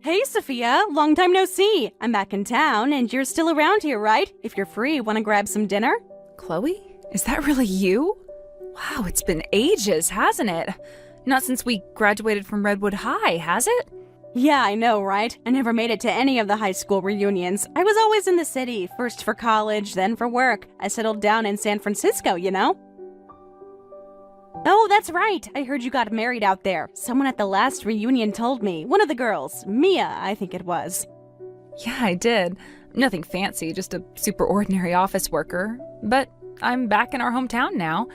Hey, Sophia, long time no see. I'm back in town, and you're still around here, right? If you're free, want to grab some dinner? Chloe? Is that really you? Wow, it's been ages, hasn't it? Not since we graduated from Redwood High, has it? Yeah, I know, right? I never made it to any of the high school reunions. I was always in the city, first for college, then for work. I settled down in San Francisco, you know? Oh, that's right. I heard you got married out there. Someone at the last reunion told me. One of the girls. Mia, I think it was. Yeah, I did. Nothing fancy, just a super ordinary office worker. But I'm back in our hometown now.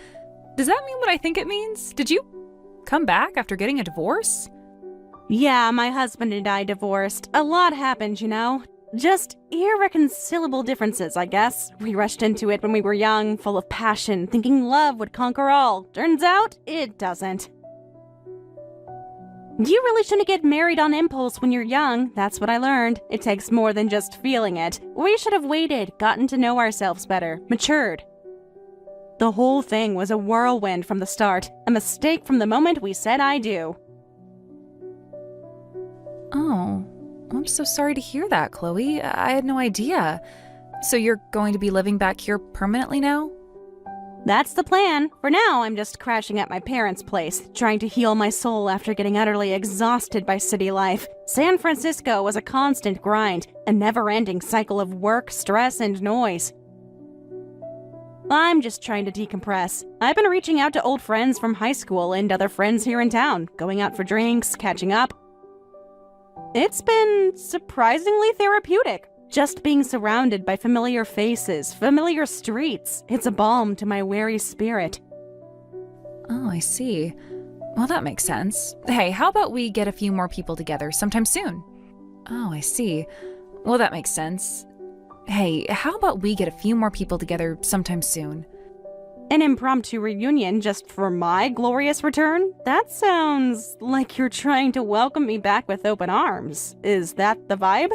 Does that mean what I think it means? Did you come back after getting a divorce? Yeah, my husband and I divorced. A lot happened, you know? Just irreconcilable differences, I guess. We rushed into it when we were young, full of passion, thinking love would conquer all. Turns out, it doesn't. You really shouldn't get married on impulse when you're young. That's what I learned. It takes more than just feeling it. We should have waited, gotten to know ourselves better, matured. The whole thing was a whirlwind from the start. A mistake from the moment we said I do. Oh, I'm so sorry to hear that, Chloe. I had no idea. So you're going to be living back here permanently now? That's the plan. For now, I'm just crashing at my parents' place, trying to heal my soul after getting utterly exhausted by city life. San Francisco was a constant grind, a never-ending cycle of work, stress, and noise. I'm just trying to decompress. I've been reaching out to old friends from high school and other friends here in town, going out for drinks, catching up. It's been surprisingly therapeutic. Just being surrounded by familiar faces, familiar streets, it's a balm to my weary spirit. Oh, I see. Well, that makes sense. Hey, how about we get a few more people together sometime soon? Oh, I see. Well, that makes sense. Hey, how about we get a few more people together sometime soon? An impromptu reunion just for my glorious return? That sounds like you're trying to welcome me back with open arms. Is that the vibe?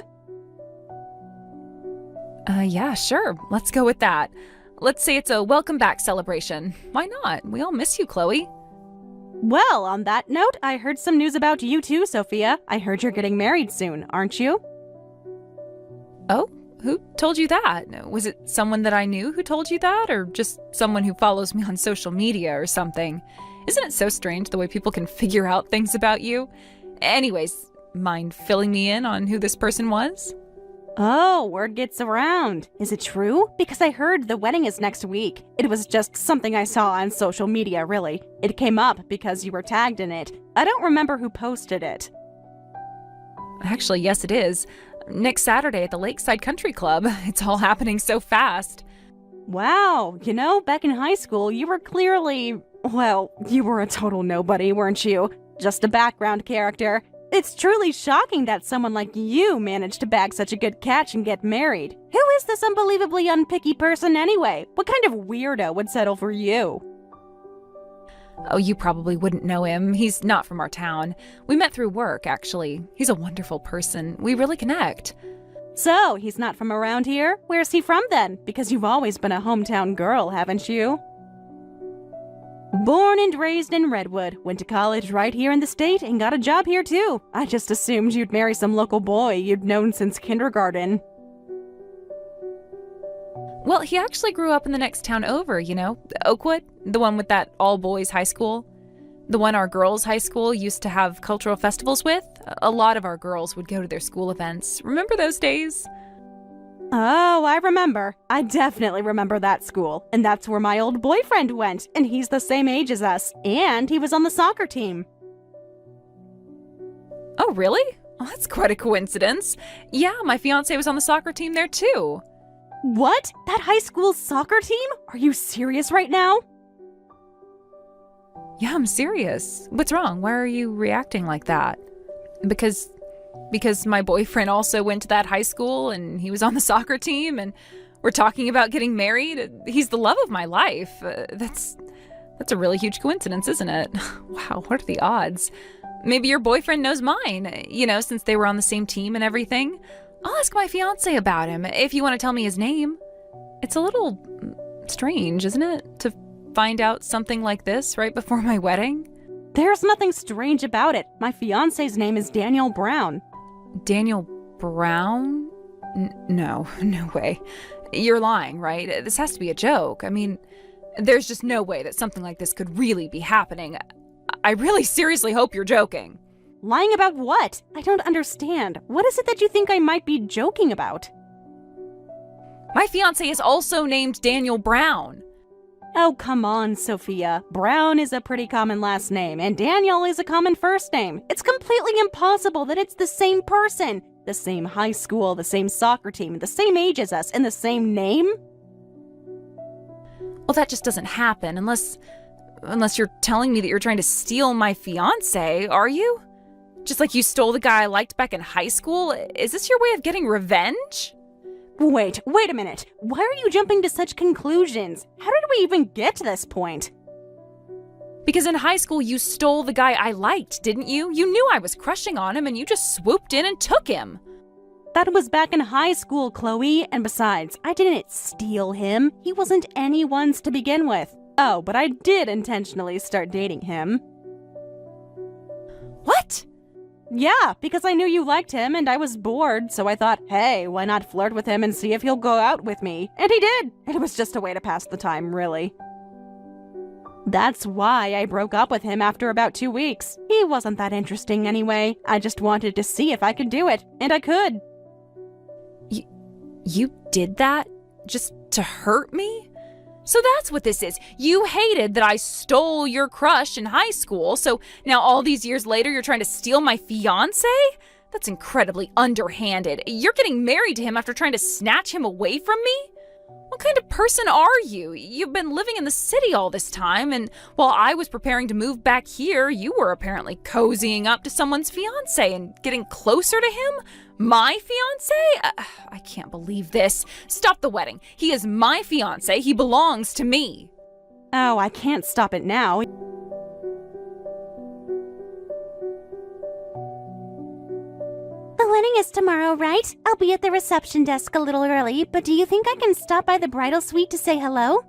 Yeah, sure. Let's go with that. Let's say it's a welcome back celebration. Why not? We all miss you, Chloe. Well, on that note, I heard some news about you too, Sophia. I heard you're getting married soon, aren't you? Oh? Who told you that? Was it someone that I knew who told you that, or just someone who follows me on social media or something? Isn't it so strange the way people can figure out things about you? Anyways, mind filling me in on who this person was? Oh, word gets around. Is it true? Because I heard the wedding is next week. It was just something I saw on social media, really. It came up because you were tagged in it. I don't remember who posted it. Actually, yes it is. Next Saturday at the Lakeside Country Club. It's all happening so fast. Wow, you know, back in high school, you were clearly, well, you were a total nobody, weren't you? Just a background character. It's truly shocking that someone like you managed to bag such a good catch and get married. Who is this unbelievably unpicky person anyway? What kind of weirdo would settle for you? Oh, you probably wouldn't know him. He's not from our town. We met through work, actually. He's a wonderful person. We really connect. So, he's not from around here? Where's he from then? Because you've always been a hometown girl, haven't you? Born and raised in Redwood, went to college right here in the state and got a job here too. I just assumed you'd marry some local boy you'd known since kindergarten. Well, he actually grew up in the next town over, you know, Oakwood, the one with that all-boys high school. The one our girls' high school used to have cultural festivals with. A lot of our girls would go to their school events. Remember those days? Oh, I remember. I definitely remember that school. And that's where my old boyfriend went, and he's the same age as us. And he was on the soccer team. Oh, really? Oh, that's quite a coincidence. Yeah, my fiancé was on the soccer team there too. What? That high school soccer team? Are you serious right now? Yeah, I'm serious. What's wrong? Why are you reacting like that? Because my boyfriend also went to that high school and he was on the soccer team and we're talking about getting married. He's the love of my life. That's a really huge coincidence, isn't it? Wow, what are the odds? Maybe your boyfriend knows mine, you know, since they were on the same team and everything. I'll ask my fiancé about him if you want to tell me his name. It's a little strange, isn't it, to find out something like this right before my wedding? There's nothing strange about it. My fiancé's name is Daniel Brown. Daniel Brown? No way. You're lying, right? This has to be a joke. I mean, there's just no way that something like this could really be happening. I really seriously hope you're joking. Lying about what? I don't understand. What is it that you think I might be joking about? My fiancé is also named Daniel Brown. Oh, come on, Sophia. Brown is a pretty common last name, and Daniel is a common first name. It's completely impossible that it's the same person. The same high school, the same soccer team, the same age as us, and the same name? Well, that just doesn't happen unless you're telling me that you're trying to steal my fiancé, are you? Just like you stole the guy I liked back in high school? Is this your way of getting revenge? Wait a minute. Why are you jumping to such conclusions? How did we even get to this point? Because in high school you stole the guy I liked, didn't you? You knew I was crushing on him and you just swooped in and took him. That was back in high school, Chloe, and besides, I didn't steal him. He wasn't anyone's to begin with. Oh, but I did intentionally start dating him. What? Yeah, because I knew you liked him and I was bored, so I thought, hey, why not flirt with him and see if he'll go out with me? And he did! It was just a way to pass the time, really. That's why I broke up with him after about 2 weeks. He wasn't that interesting anyway. I just wanted to see if I could do it, and I could. You did that? Just to hurt me? So that's what this is. You hated that I stole your crush in high school, so now all these years later you're trying to steal my fiancé? That's incredibly underhanded. You're getting married to him after trying to snatch him away from me? What kind of person are you? You've been living in the city all this time, and while I was preparing to move back here, you were apparently cozying up to someone's fiancé and getting closer to him? My fiancé? I can't believe this. Stop the wedding. He is my fiancé. He belongs to me. Oh, I can't stop it now. The wedding is tomorrow, right? I'll be at the reception desk a little early, but do you think I can stop by the bridal suite to say hello?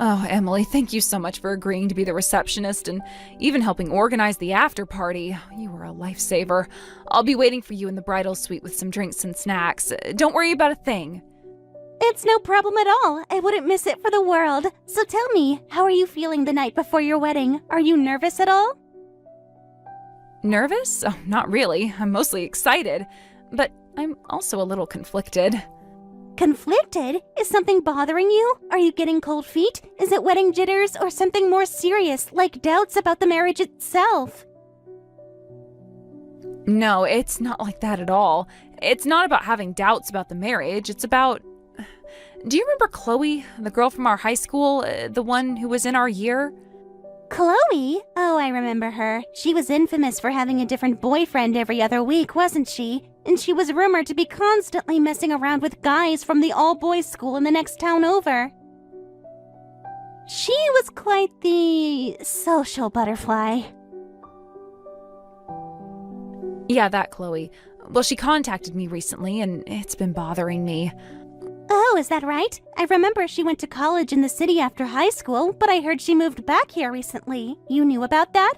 Oh, Emily, thank you so much for agreeing to be the receptionist and even helping organize the after party. You were a lifesaver. I'll be waiting for you in the bridal suite with some drinks and snacks. Don't worry about a thing. It's no problem at all. I wouldn't miss it for the world. So tell me, how are you feeling the night before your wedding? Are you nervous at all? Nervous? Oh, not really. I'm mostly excited. But I'm also a little conflicted. Conflicted? Is something bothering you? Are you getting cold feet? Is it wedding jitters or something more serious, like doubts about the marriage itself? No, it's not like that at all. It's not about having doubts about the marriage. It's about... Do you remember Chloe, the girl from our high school, the one who was in our year? Chloe? Oh, I remember her. She was infamous for having a different boyfriend every other week, wasn't she? And she was rumored to be constantly messing around with guys from the all-boys school in the next town over. She was quite the social butterfly. Yeah, that Chloe. Well, she contacted me recently, and it's been bothering me. Oh, is that right? I remember she went to college in the city after high school, but I heard she moved back here recently. You knew about that?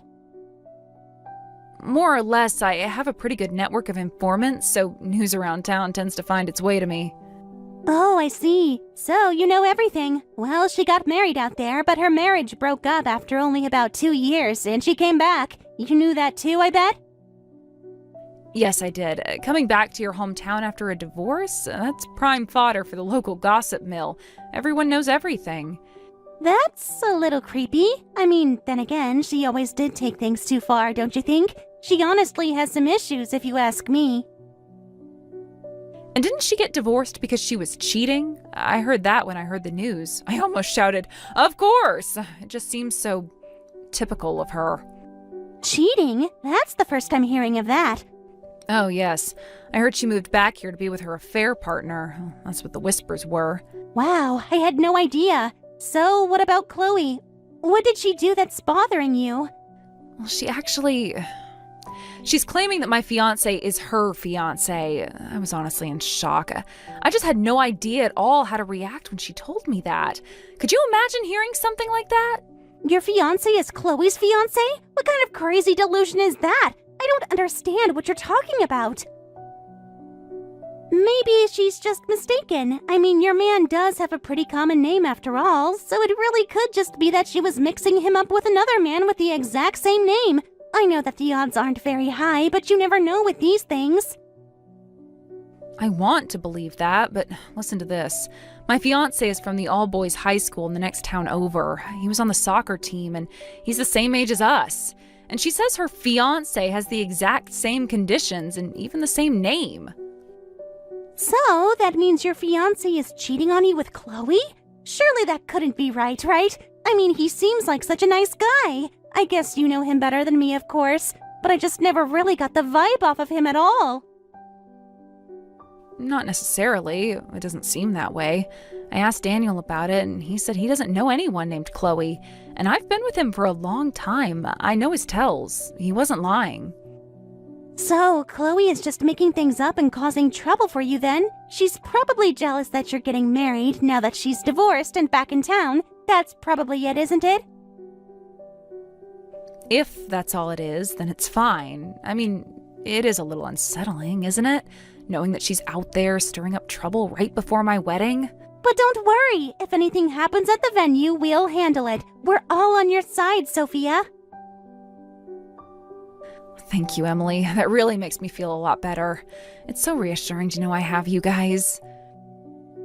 More or less, I have a pretty good network of informants, so news around town tends to find its way to me. Oh, I see. So you know everything. Well, she got married out there, but her marriage broke up after only about 2 years, and she came back. You knew that too, I bet? Yes, I did. Coming back to your hometown after a divorce? That's prime fodder for the local gossip mill. Everyone knows everything. That's a little creepy. I mean, then again, she always did take things too far, don't you think? She honestly has some issues, if you ask me. And didn't she get divorced because she was cheating? I heard that when I heard the news. I almost shouted, "Of course!" It just seems so typical of her. Cheating? That's the first I'm hearing of that. Oh, yes. I heard she moved back here to be with her affair partner. That's what the whispers were. Wow, I had no idea. So, what about Chloe? What did she do that's bothering you? Well, she's claiming that my fiancé is her fiancé. I was honestly in shock. I just had no idea at all how to react when she told me that. Could you imagine hearing something like that? Your fiancé is Chloe's fiancé? What kind of crazy delusion is that? I don't understand what you're talking about. Maybe she's just mistaken. I mean, your man does have a pretty common name after all, so it really could just be that she was mixing him up with another man with the exact same name. I know that the odds aren't very high, but you never know with these things. I want to believe that, but listen to this. My fiancé is from the all-boys high school in the next town over. He was on the soccer team, and he's the same age as us. And she says her fiancé has the exact same conditions and even the same name. So, that means your fiancé is cheating on you with Chloe? Surely that couldn't be right? I mean, he seems like such a nice guy. I guess you know him better than me, of course, but I just never really got the vibe off of him at all. Not necessarily. It doesn't seem that way. I asked Daniel about it, and he said he doesn't know anyone named Chloe. And I've been with him for a long time. I know his tells. He wasn't lying. So, Chloe is just making things up and causing trouble for you then? She's probably jealous that you're getting married now that she's divorced and back in town. That's probably it, isn't it? If that's all it is, then it's fine. I mean, it is a little unsettling, isn't it? Knowing that she's out there stirring up trouble right before my wedding. But don't worry. If anything happens at the venue, we'll handle it. We're all on your side, Sophia. Thank you, Emily. That really makes me feel a lot better. It's so reassuring to know I have you guys.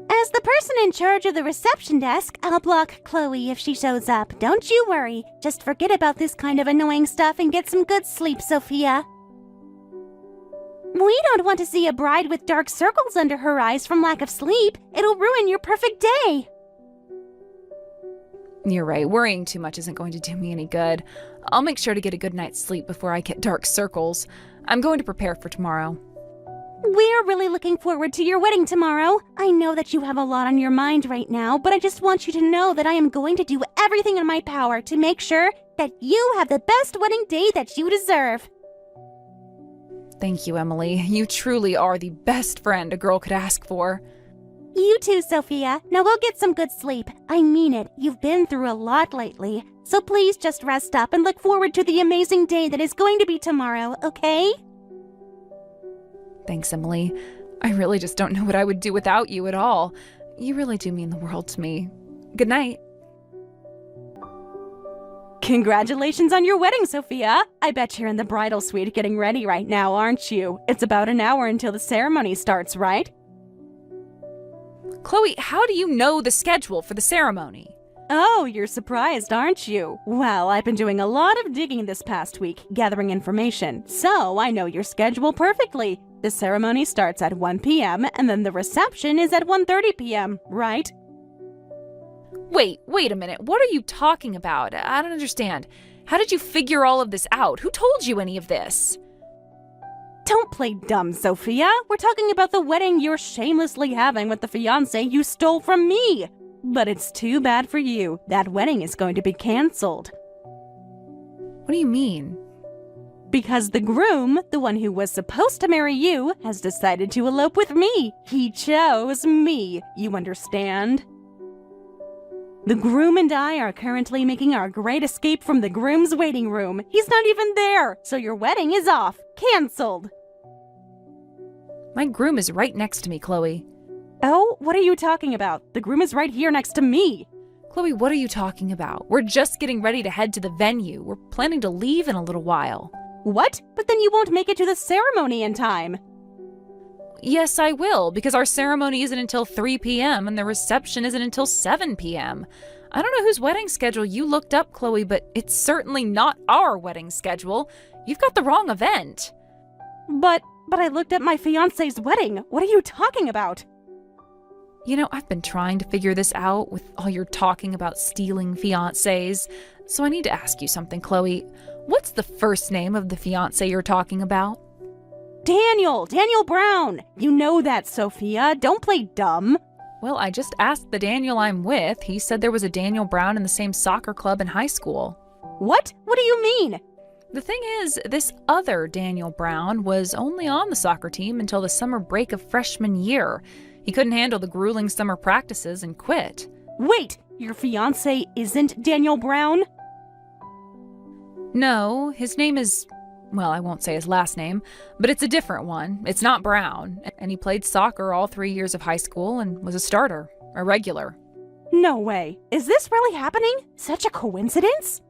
As the person in charge of the reception desk, I'll block Chloe if she shows up. Don't you worry. Just forget about this kind of annoying stuff and get some good sleep, Sophia. We don't want to see a bride with dark circles under her eyes from lack of sleep. It'll ruin your perfect day. You're right. Worrying too much isn't going to do me any good. I'll make sure to get a good night's sleep before I get dark circles. I'm going to prepare for tomorrow. We're really looking forward to your wedding tomorrow. I know that you have a lot on your mind right now, but I just want you to know that I am going to do everything in my power to make sure that you have the best wedding day that you deserve. Thank you, Emily. You truly are the best friend a girl could ask for. You too, Sophia. Now go get some good sleep. I mean it. You've been through a lot lately. So please just rest up and look forward to the amazing day that is going to be tomorrow, okay? Thanks, Emily. I really just don't know what I would do without you at all. You really do mean the world to me. Good night. Congratulations on your wedding, Sophia. I bet you're in the bridal suite getting ready right now, aren't you? It's about an hour until the ceremony starts, right? Chloe, how do you know the schedule for the ceremony? Oh, you're surprised, aren't you? Well, I've been doing a lot of digging this past week, gathering information, so I know your schedule perfectly. The ceremony starts at 1 p.m. and then the reception is at 1:30 p.m., right? Wait a minute. What are you talking about? I don't understand. How did you figure all of this out? Who told you any of this? Don't play dumb, Sophia. We're talking about the wedding you're shamelessly having with the fiancé you stole from me. But it's too bad for you. That wedding is going to be canceled. What do you mean? Because the groom, the one who was supposed to marry you, has decided to elope with me. He chose me. You understand? The groom and I are currently making our great escape from the groom's waiting room. He's not even there, so your wedding is off. Canceled. My groom is right next to me, Chloe. Oh, what are you talking about? The groom is right here next to me. Chloe, what are you talking about? We're just getting ready to head to the venue. We're planning to leave in a little while. What? But then you won't make it to the ceremony in time. Yes, I will, because our ceremony isn't until 3 p.m. and the reception isn't until 7 p.m. I don't know whose wedding schedule you looked up, Chloe, but it's certainly not our wedding schedule. You've got the wrong event. But I looked at my fiancé's wedding. What are you talking about? You know, I've been trying to figure this out with all your talking about stealing fiancés. So I need to ask you something, Chloe. What's the first name of the fiancé you're talking about? Daniel Brown. You know that, Sophia. Don't play dumb. Well, I just asked the Daniel I'm with. He said there was a Daniel Brown in the same soccer club in high school. What? What do you mean? The thing is, this other Daniel Brown was only on the soccer team until the summer break of freshman year. He couldn't handle the grueling summer practices and quit. Wait, your fiancé isn't Daniel Brown? No, his name is Well, I won't say his last name, but it's a different one. It's not Brown. And he played soccer all 3 years of high school and was a starter, a regular. No way. Is this really happening? Such a coincidence?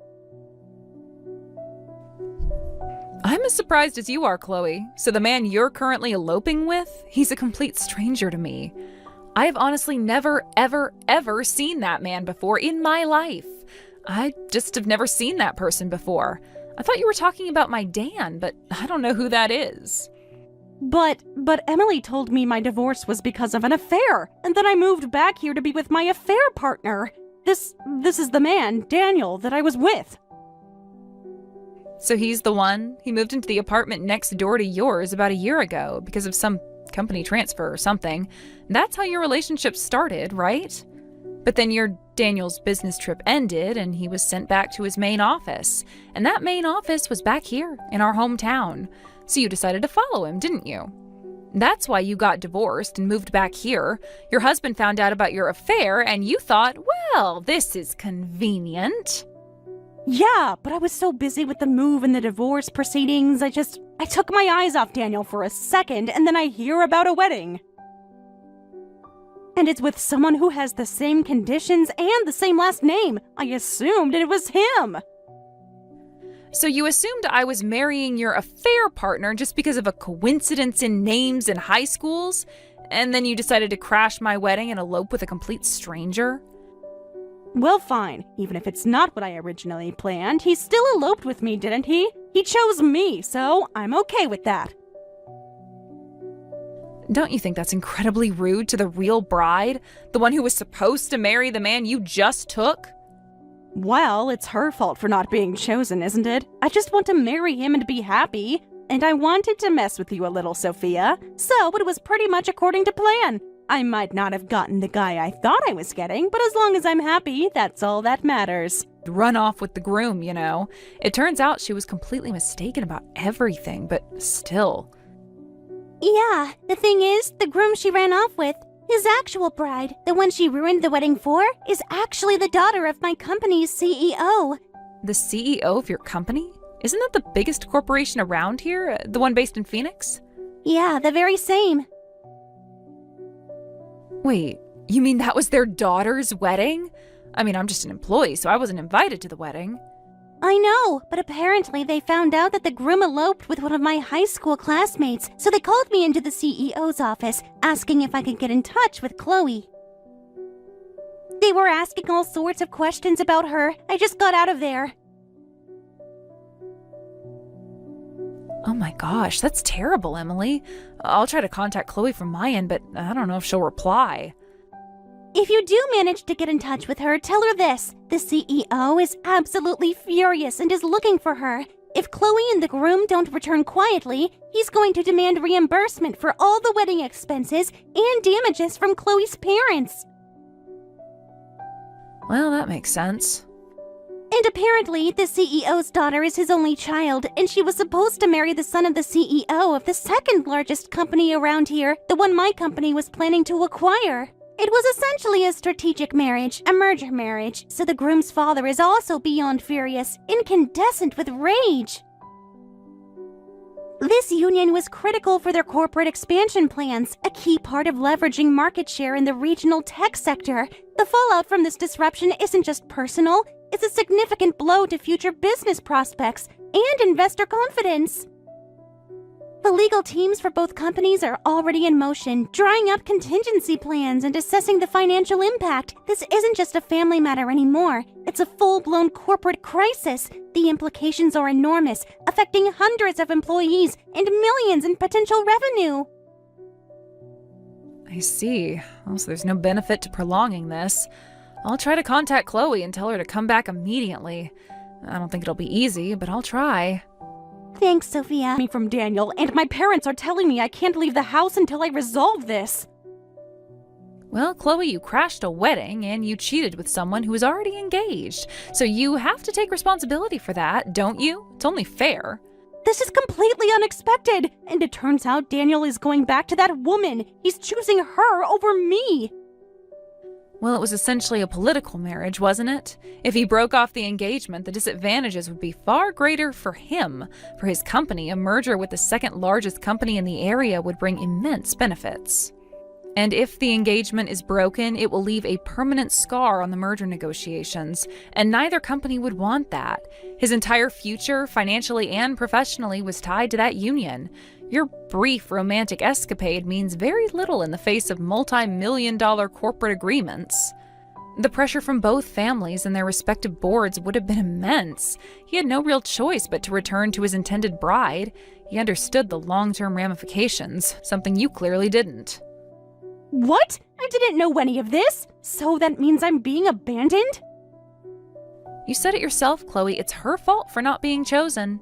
I'm as surprised as you are, Chloe. So the man you're currently eloping with, he's a complete stranger to me. I have honestly never, ever, ever seen that man before in my life. I just have never seen that person before. I thought you were talking about my Dan, but I don't know who that is. But Emily told me my divorce was because of an affair, and then I moved back here to be with my affair partner. This is the man, Daniel, that I was with. So he's the one? He moved into the apartment next door to yours about a year ago because of some company transfer or something. That's how your relationship started, right? But then your Daniel's business trip ended and he was sent back to his main office. And that main office was back here in our hometown. So you decided to follow him, didn't you? That's why you got divorced and moved back here. Your husband found out about your affair and you thought, well, this is convenient. Yeah, but I was so busy with the move and the divorce proceedings, I took my eyes off Daniel for a second and then I hear about a wedding. And it's with someone who has the same conditions and the same last name. I assumed it was him. So you assumed I was marrying your affair partner just because of a coincidence in names in high schools? And then you decided to crash my wedding and elope with a complete stranger? Well, fine. Even if it's not what I originally planned, he still eloped with me, didn't he? He chose me, so I'm okay with that. Don't you think that's incredibly rude to the real bride? The one who was supposed to marry the man you just took? Well, it's her fault for not being chosen, isn't it? I just want to marry him and be happy. And I wanted to mess with you a little, Sophia. So it was pretty much according to plan. I might not have gotten the guy I thought I was getting, but as long as I'm happy, that's all that matters. Run off with the groom, you know. It turns out she was completely mistaken about everything, but still. Yeah, the thing is, the groom she ran off with, his actual bride, the one she ruined the wedding for, is actually the daughter of my company's CEO. The CEO of your company? Isn't that the biggest corporation around here? The one based in Phoenix? Yeah, the very same. Wait, you mean that was their daughter's wedding? I mean, I'm just an employee, so I wasn't invited to the wedding. I know, but apparently they found out that the groom eloped with one of my high school classmates, so they called me into the CEO's office, asking if I could get in touch with Chloe. They were asking all sorts of questions about her. I just got out of there. Oh my gosh, that's terrible, Emily. I'll try to contact Chloe from my end, but I don't know if she'll reply. If you do manage to get in touch with her, tell her this. The CEO is absolutely furious and is looking for her. If Chloe and the groom don't return quietly, he's going to demand reimbursement for all the wedding expenses and damages from Chloe's parents. Well, that makes sense. And apparently, the CEO's daughter is his only child, and she was supposed to marry the son of the CEO of the second largest company around here, the one my company was planning to acquire. It was essentially a strategic marriage, a merger marriage, so the groom's father is also beyond furious, incandescent with rage. This union was critical for their corporate expansion plans, a key part of leveraging market share in the regional tech sector. The fallout from this disruption isn't just personal, it's a significant blow to future business prospects and investor confidence. The legal teams for both companies are already in motion, drawing up contingency plans and assessing the financial impact. This isn't just a family matter anymore. It's a full-blown corporate crisis. The implications are enormous, affecting hundreds of employees and millions in potential revenue. I see. Well, so there's no benefit to prolonging this. I'll try to contact Chloe and tell her to come back immediately. I don't think it'll be easy, but I'll try. Thanks, Sophia. Me from Daniel, and my parents are telling me I can't leave the house until I resolve this. Well, Chloe, you crashed a wedding and you cheated with someone who was already engaged. So you have to take responsibility for that, don't you? It's only fair. This is completely unexpected, and it turns out Daniel is going back to that woman. He's choosing her over me. Well, it was essentially a political marriage, wasn't it? If he broke off the engagement, the disadvantages would be far greater for him. For his company, a merger with the second largest company in the area would bring immense benefits. And if the engagement is broken, it will leave a permanent scar on the merger negotiations, and neither company would want that. His entire future, financially and professionally, was tied to that union. Your brief romantic escapade means very little in the face of multi-million-dollar corporate agreements. The pressure from both families and their respective boards would have been immense. He had no real choice but to return to his intended bride. He understood the long-term ramifications, something you clearly didn't. What? I didn't know any of this. So that means I'm being abandoned? You said it yourself, Chloe. It's her fault for not being chosen.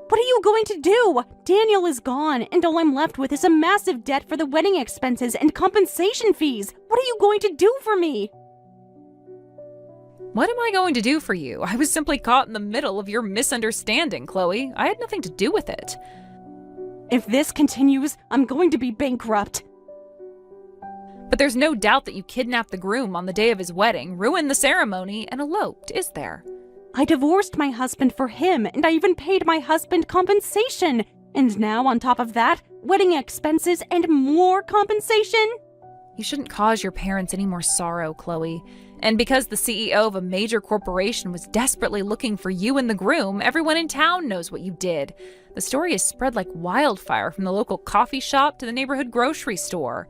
What are you going to do? Daniel is gone, and all I'm left with is a massive debt for the wedding expenses and compensation fees. What are you going to do for me? What am I going to do for you? I was simply caught in the middle of your misunderstanding, Chloe. I had nothing to do with it. If this continues, I'm going to be bankrupt. But there's no doubt that you kidnapped the groom on the day of his wedding, ruined the ceremony, and eloped, is there? I divorced my husband for him, and I even paid my husband compensation. And now, on top of that, wedding expenses and more compensation? You shouldn't cause your parents any more sorrow, Chloe. And because the CEO of a major corporation was desperately looking for you and the groom, everyone in town knows what you did. The story is spread like wildfire from the local coffee shop to the neighborhood grocery store.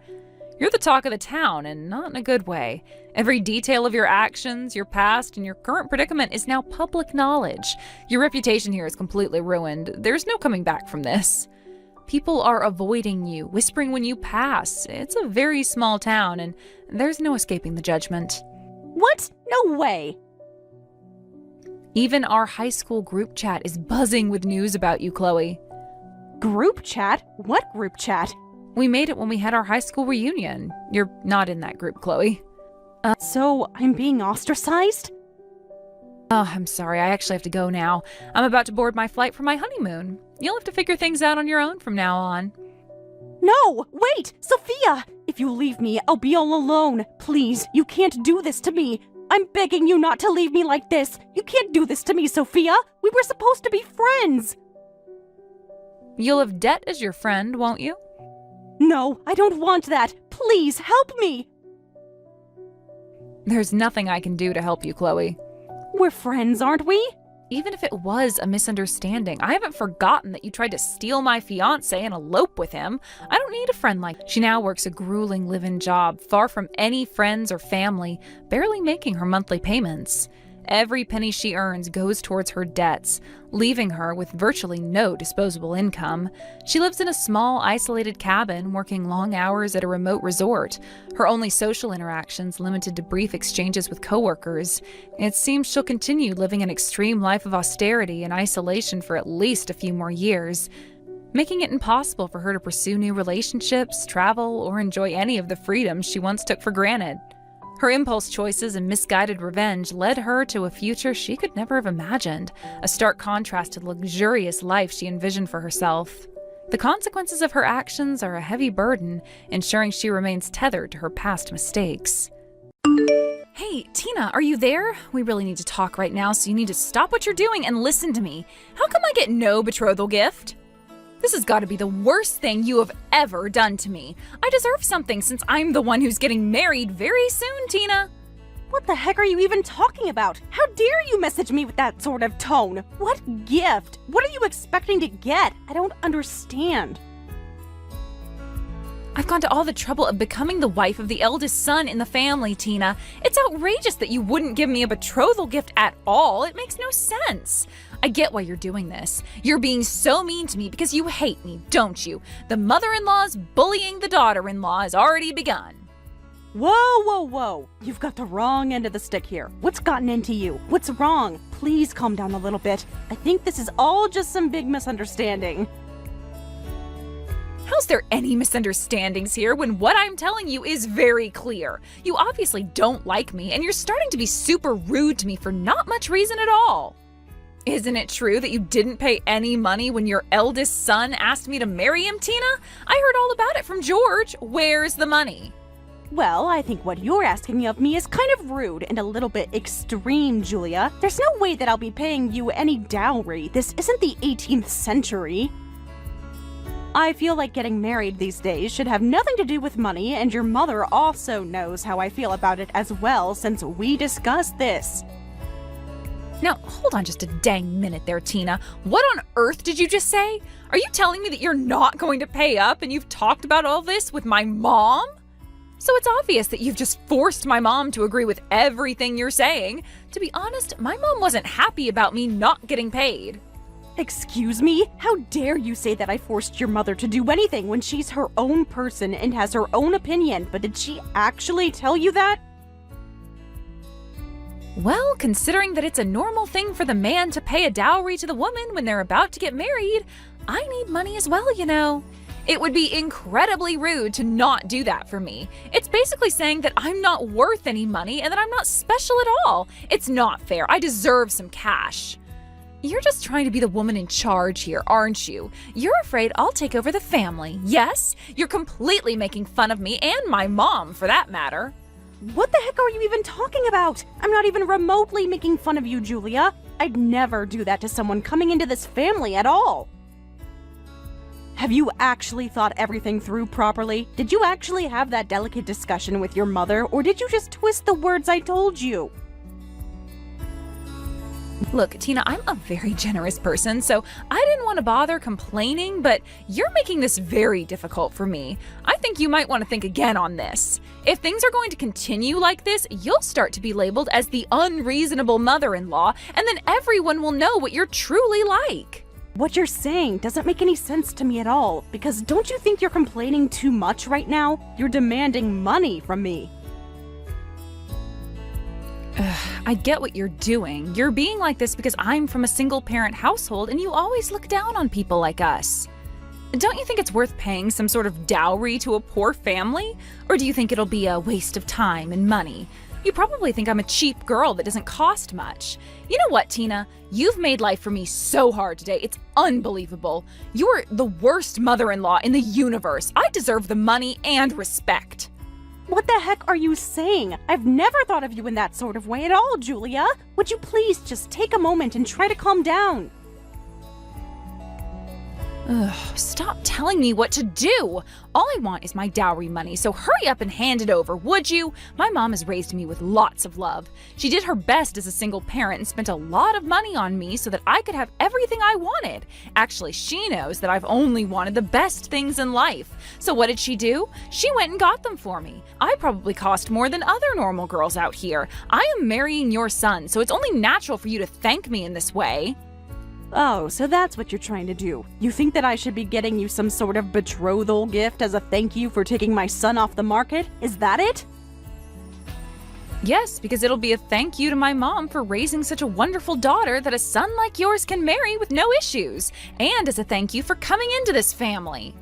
You're the talk of the town, and not in a good way. Every detail of your actions, your past, and your current predicament is now public knowledge. Your reputation here is completely ruined. There's no coming back from this. People are avoiding you, whispering when you pass. It's a very small town, and there's no escaping the judgment. What? No way! Even our high school group chat is buzzing with news about you, Chloe. Group chat? What group chat? We made it when we had our high school reunion. You're not in that group, Chloe. So I'm being ostracized? Oh, I'm sorry. I actually have to go now. I'm about to board my flight for my honeymoon. You'll have to figure things out on your own from now on. No! Wait! Sophia! If you leave me, I'll be all alone. Please, you can't do this to me. I'm begging you not to leave me like this. You can't do this to me, Sophia. We were supposed to be friends. You'll have debt as your friend, won't you? No, I don't want that. Please, help me. There's nothing I can do to help you, Chloe. We're friends, aren't we? Even if it was a misunderstanding, I haven't forgotten that you tried to steal my fiancé and elope with him. I don't need a friend like you. She now works a grueling live-in job, far from any friends or family, barely making her monthly payments. Every penny she earns goes towards her debts, leaving her with virtually no disposable income. She lives in a small, isolated cabin, working long hours at a remote resort. Her only social interactions limited to brief exchanges with coworkers. It seems she'll continue living an extreme life of austerity and isolation for at least a few more years, making it impossible for her to pursue new relationships, travel, or enjoy any of the freedoms she once took for granted. Her impulse choices and misguided revenge led her to a future she could never have imagined, a stark contrast to the luxurious life she envisioned for herself. The consequences of her actions are a heavy burden, ensuring she remains tethered to her past mistakes. Hey, Tina, are you there? We really need to talk right now, so you need to stop what you're doing and listen to me. How come I get no betrothal gift? This has got to be the worst thing you have ever done to me. I deserve something since I'm the one who's getting married very soon, Tina. What the heck are you even talking about? How dare you message me with that sort of tone? What gift? What are you expecting to get? I don't understand. I've gone to all the trouble of becoming the wife of the eldest son in the family, Tina. It's outrageous that you wouldn't give me a betrothal gift at all. It makes no sense. I get why you're doing this. You're being so mean to me because you hate me, don't you? The mother-in-law's bullying the daughter-in-law has already begun. Whoa, whoa, whoa. You've got the wrong end of the stick here. What's gotten into you? What's wrong? Please calm down a little bit. I think this is all just some big misunderstanding. How's there any misunderstandings here when what I'm telling you is very clear? You obviously don't like me, and you're starting to be super rude to me for not much reason at all. Isn't it true that you didn't pay any money when your eldest son asked me to marry him, Tina? I heard all about it from George. Where's the money? Well, I think what you're asking of me is kind of rude and a little bit extreme, Julia. There's no way that I'll be paying you any dowry. This isn't the 18th century. I feel like getting married these days should have nothing to do with money, and your mother also knows how I feel about it as well since we discussed this. Now, hold on just a dang minute there, Tina. What on earth did you just say? Are you telling me that you're not going to pay up and you've talked about all this with my mom? So it's obvious that you've just forced my mom to agree with everything you're saying. To be honest, my mom wasn't happy about me not getting paid. Excuse me? How dare you say that I forced your mother to do anything when she's her own person and has her own opinion, but did she actually tell you that? Well, considering that it's a normal thing for the man to pay a dowry to the woman when they're about to get married, I need money as well, you know. It would be incredibly rude to not do that for me. It's basically saying that I'm not worth any money and that I'm not special at all. It's not fair. I deserve some cash. You're just trying to be the woman in charge here, aren't you? You're afraid I'll take over the family. Yes, you're completely making fun of me and my mom, for that matter. What the heck are you even talking about? I'm not even remotely making fun of you, Julia. I'd never do that to someone coming into this family at all. Have you actually thought everything through properly? Did you actually have that delicate discussion with your mother, or did you just twist the words I told you? Look, Tina, I'm a very generous person, so I didn't want to bother complaining, but you're making this very difficult for me. I think you might want to think again on this. If things are going to continue like this, you'll start to be labeled as the unreasonable mother-in-law, and then everyone will know what you're truly like. What you're saying doesn't make any sense to me at all, because don't you think you're complaining too much right now? You're demanding money from me. I get what you're doing. You're being like this because I'm from a single-parent household and you always look down on people like us. Don't you think it's worth paying some sort of dowry to a poor family? Or do you think it'll be a waste of time and money? You probably think I'm a cheap girl that doesn't cost much. You know what, Tina? You've made life for me so hard today. It's unbelievable. You're the worst mother-in-law in the universe. I deserve the money and respect. What the heck are you saying? I've never thought of you in that sort of way at all, Julia. Would you please just take a moment and try to calm down? Stop telling me what to do. All I want is my dowry money, so hurry up and hand it over, would you? My mom has raised me with lots of love. She did her best as a single parent and spent a lot of money on me so that I could have everything I wanted. Actually, she knows that I've only wanted the best things in life. So what did she do? She went and got them for me. I probably cost more than other normal girls out here. I am marrying your son, so it's only natural for you to thank me in this way. Oh, so that's what you're trying to do. You think that I should be getting you some sort of betrothal gift as a thank you for taking my son off the market? Is that it? Yes, because it'll be a thank you to my mom for raising such a wonderful daughter that a son like yours can marry with no issues, and as a thank you for coming into this family.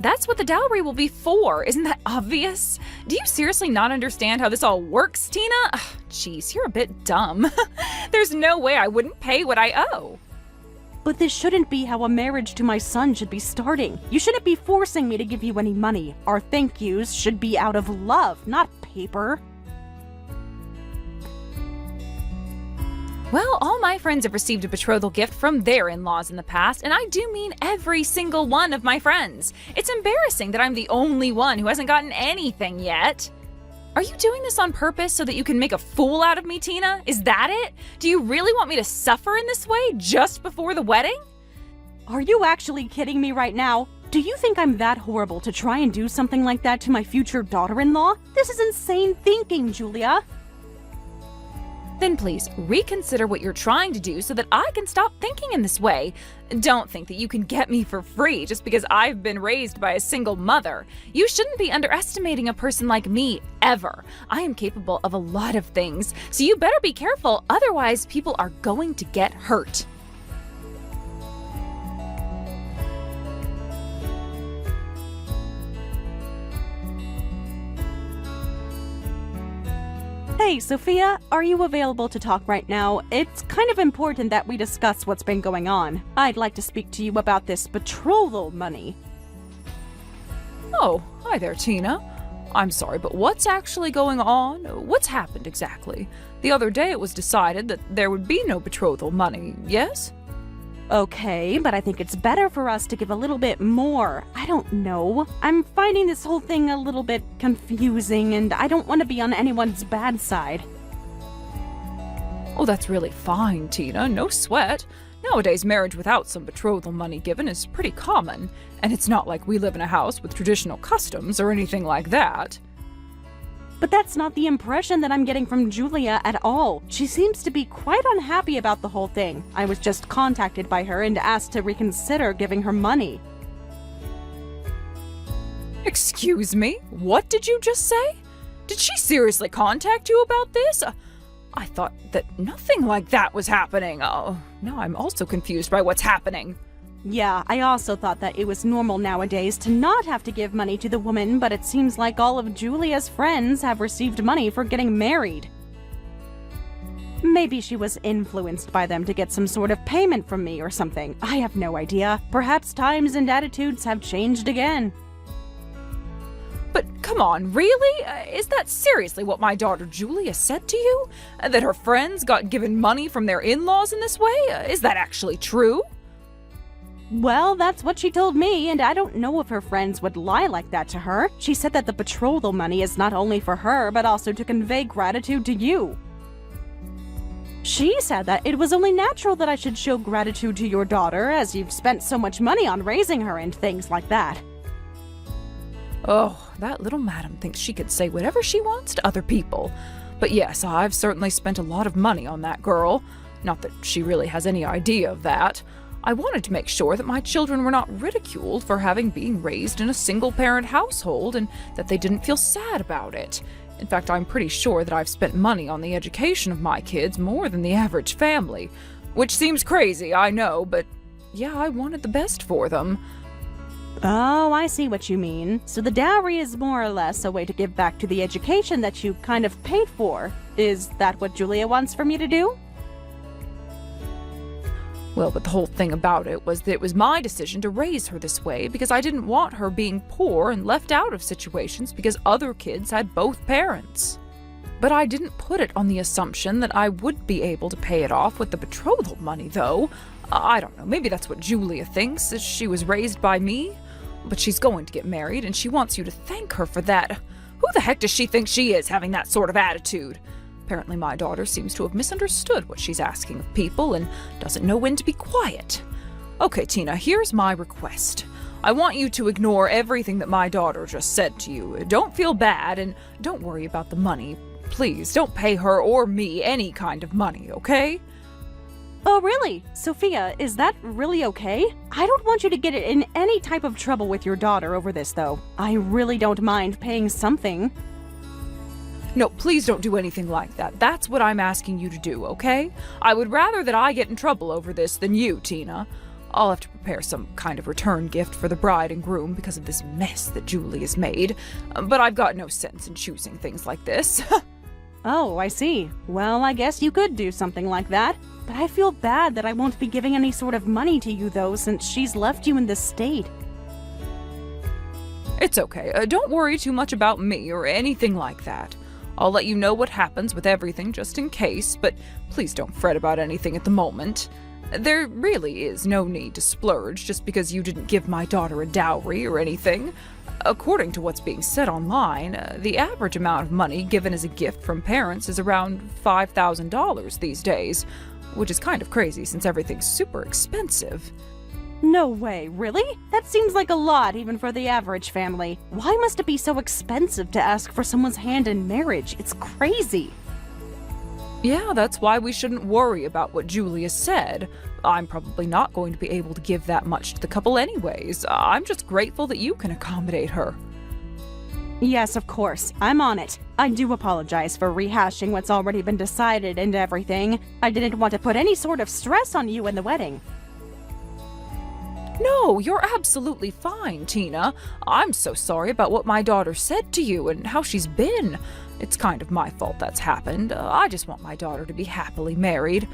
That's what the dowry will be for. Isn't that obvious? Do you seriously not understand how this all works, Tina? Jeez, you're a bit dumb. There's no way I wouldn't pay what I owe. But this shouldn't be how a marriage to my son should be starting. You shouldn't be forcing me to give you any money. Our thank yous should be out of love, not paper. Well, all my friends have received a betrothal gift from their in-laws in the past, and I do mean every single one of my friends. It's embarrassing that I'm the only one who hasn't gotten anything yet. Are you doing this on purpose so that you can make a fool out of me, Tina? Is that it? Do you really want me to suffer in this way just before the wedding? Are you actually kidding me right now? Do you think I'm that horrible to try and do something like that to my future daughter-in-law? This is insane thinking, Julia. Then please reconsider what you're trying to do so that I can stop thinking in this way. Don't think that you can get me for free just because I've been raised by a single mother. You shouldn't be underestimating a person like me, ever. I am capable of a lot of things, so you better be careful, otherwise people are going to get hurt. Hey, Sophia, are you available to talk right now? It's kind of important that we discuss what's been going on. I'd like to speak to you about this betrothal money. Oh, hi there, Tina. I'm sorry, but what's actually going on? What's happened exactly? The other day it was decided that there would be no betrothal money, yes? Okay, but I think it's better for us to give a little bit more. I don't know. I'm finding this whole thing a little bit confusing, and I don't want to be on anyone's bad side. Oh, that's really fine, Tina. No sweat. Nowadays, marriage without some betrothal money given is pretty common, and it's not like we live in a house with traditional customs or anything like that. But that's not the impression that I'm getting from Julia at all. She seems to be quite unhappy about the whole thing. I was just contacted by her and asked to reconsider giving her money. Excuse me? What did you just say? Did she seriously contact you about this? I thought that nothing like that was happening. Oh, now I'm also confused by what's happening. Yeah, I also thought that it was normal nowadays to not have to give money to the woman, but it seems like all of Julia's friends have received money for getting married. Maybe she was influenced by them to get some sort of payment from me or something. I have no idea. Perhaps times and attitudes have changed again. But come on, really? Is that seriously what my daughter Julia said to you? That her friends got given money from their in-laws in this way? Is that actually true? Well, that's what she told me, and I don't know if her friends would lie like that to her. She said that the betrothal money is not only for her, but also to convey gratitude to you. She said that it was only natural that I should show gratitude to your daughter, as you've spent so much money on raising her and things like that. Oh, that little madam thinks she could say whatever she wants to other people. But yes, I've certainly spent a lot of money on that girl. Not that she really has any idea of that. I wanted to make sure that my children were not ridiculed for having been raised in a single-parent household and that they didn't feel sad about it. In fact, I'm pretty sure that I've spent money on the education of my kids more than the average family. Which seems crazy, I know, but yeah, I wanted the best for them. Oh, I see what you mean. So the dowry is more or less a way to give back to the education that you kind of paid for. Is that what Julia wants for me to do? Well, but the whole thing about it was that it was my decision to raise her this way because I didn't want her being poor and left out of situations because other kids had both parents. But I didn't put it on the assumption that I would be able to pay it off with the betrothal money, though. I don't know, maybe that's what Julia thinks, as she was raised by me. But she's going to get married, and she wants you to thank her for that. Who the heck does she think she is, having that sort of attitude? Apparently my daughter seems to have misunderstood what she's asking of people and doesn't know when to be quiet. Okay, Tina, here's my request. I want you to ignore everything that my daughter just said to you. Don't feel bad, and don't worry about the money. Please, don't pay her or me any kind of money, okay? Oh, really? Sophia, is that really okay? I don't want you to get in any type of trouble with your daughter over this, though. I really don't mind paying something. No, please don't do anything like that. That's what I'm asking you to do, okay? I would rather that I get in trouble over this than you, Tina. I'll have to prepare some kind of return gift for the bride and groom because of this mess that Julie has made. But I've got no sense in choosing things like this. Oh, I see. Well, I guess you could do something like that. But I feel bad that I won't be giving any sort of money to you, though, since she's left you in this state. It's okay. Don't worry too much about me or anything like that. I'll let you know what happens with everything just in case, but please don't fret about anything at the moment. There really is no need to splurge just because you didn't give my daughter a dowry or anything. According to what's being said online, the average amount of money given as a gift from parents is around $5,000 these days, which is kind of crazy since everything's super expensive. No way, really? That seems like a lot even for the average family. Why must it be so expensive to ask for someone's hand in marriage? It's crazy. Yeah, that's why we shouldn't worry about what Julia said. I'm probably not going to be able to give that much to the couple anyways. I'm just grateful that you can accommodate her. Yes, of course. I'm on it. I do apologize for rehashing what's already been decided and everything. I didn't want to put any sort of stress on you in the wedding. No, you're absolutely fine, Tina. I'm so sorry about what my daughter said to you and how she's been. It's kind of my fault that's happened. I just want my daughter to be happily married.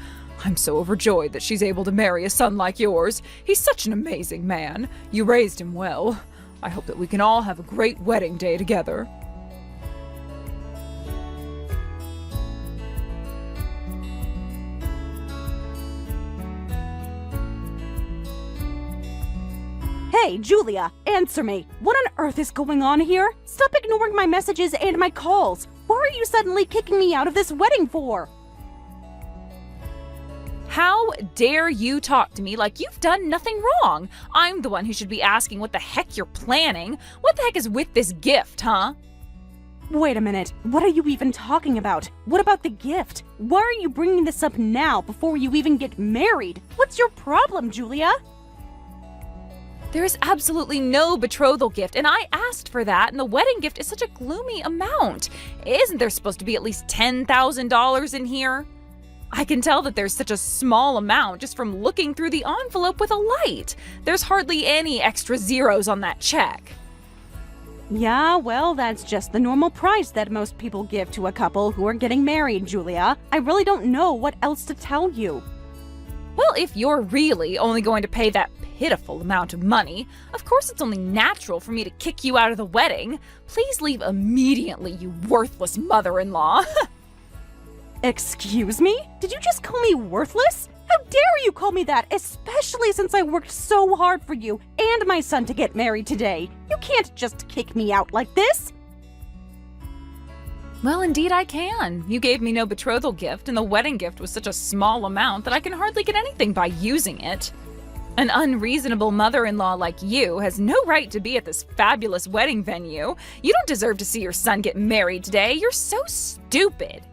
I'm so overjoyed that she's able to marry a son like yours. He's such an amazing man. You raised him well. I hope that we can all have a great wedding day together. Hey, Julia, answer me. What on earth is going on here? Stop ignoring my messages and my calls. What are you suddenly kicking me out of this wedding for? How dare you talk to me like you've done nothing wrong? I'm the one who should be asking what the heck you're planning. What the heck is with this gift, huh? Wait a minute. What are you even talking about? What about the gift? Why are you bringing this up now before you even get married? What's your problem, Julia? There is absolutely no betrothal gift, and I asked for that, and the wedding gift is such a gloomy amount. Isn't there supposed to be at least $10,000 in here? I can tell that there's such a small amount just from looking through the envelope with a light. There's hardly any extra zeros on that check. Yeah, well, that's just the normal price that most people give to a couple who are getting married, Julia. I really don't know what else to tell you. Well, if you're really only going to pay that pitiful amount of money, of course it's only natural for me to kick you out of the wedding. Please leave immediately, you worthless mother-in-law. Excuse me? Did you just call me worthless? How dare you call me that, especially since I worked so hard for you and my son to get married today. You can't just kick me out like this. Well, indeed I can. You gave me no betrothal gift, and the wedding gift was such a small amount that I can hardly get anything by using it. An unreasonable mother-in-law like you has no right to be at this fabulous wedding venue. You don't deserve to see your son get married today. You're so stupid.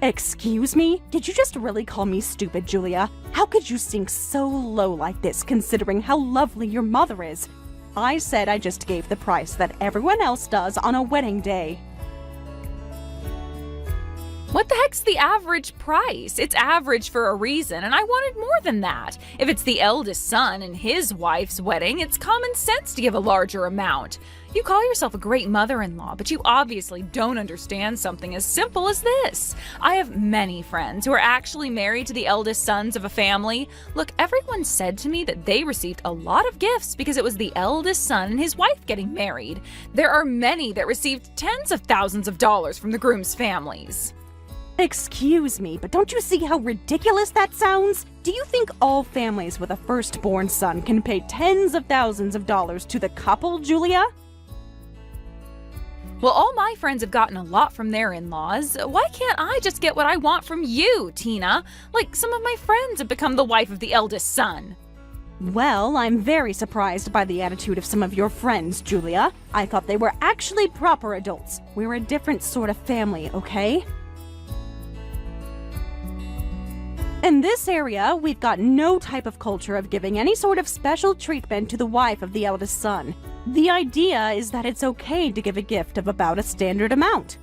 Excuse me? Did you just really call me stupid, Julia? How could you sink so low like this, considering how lovely your mother is? I said I just gave the price that everyone else does on a wedding day. What the heck's the average price? It's average for a reason, and I wanted more than that. If it's the eldest son and his wife's wedding, it's common sense to give a larger amount. You call yourself a great mother-in-law, but you obviously don't understand something as simple as this. I have many friends who are actually married to the eldest sons of a family. Look, everyone said to me that they received a lot of gifts because it was the eldest son and his wife getting married. There are many that received tens of thousands of dollars from the groom's families. Excuse me, but don't you see how ridiculous that sounds? Do you think all families with a firstborn son can pay tens of thousands of dollars to the couple, Julia? Well, all my friends have gotten a lot from their in-laws. Why can't I just get what I want from you, Tina? Like, some of my friends have become the wife of the eldest son. Well, I'm very surprised by the attitude of some of your friends, Julia. I thought they were actually proper adults. We're a different sort of family, okay? In this area, we've got no type of culture of giving any sort of special treatment to the wife of the eldest son. The idea is that it's okay to give a gift of about a standard amount.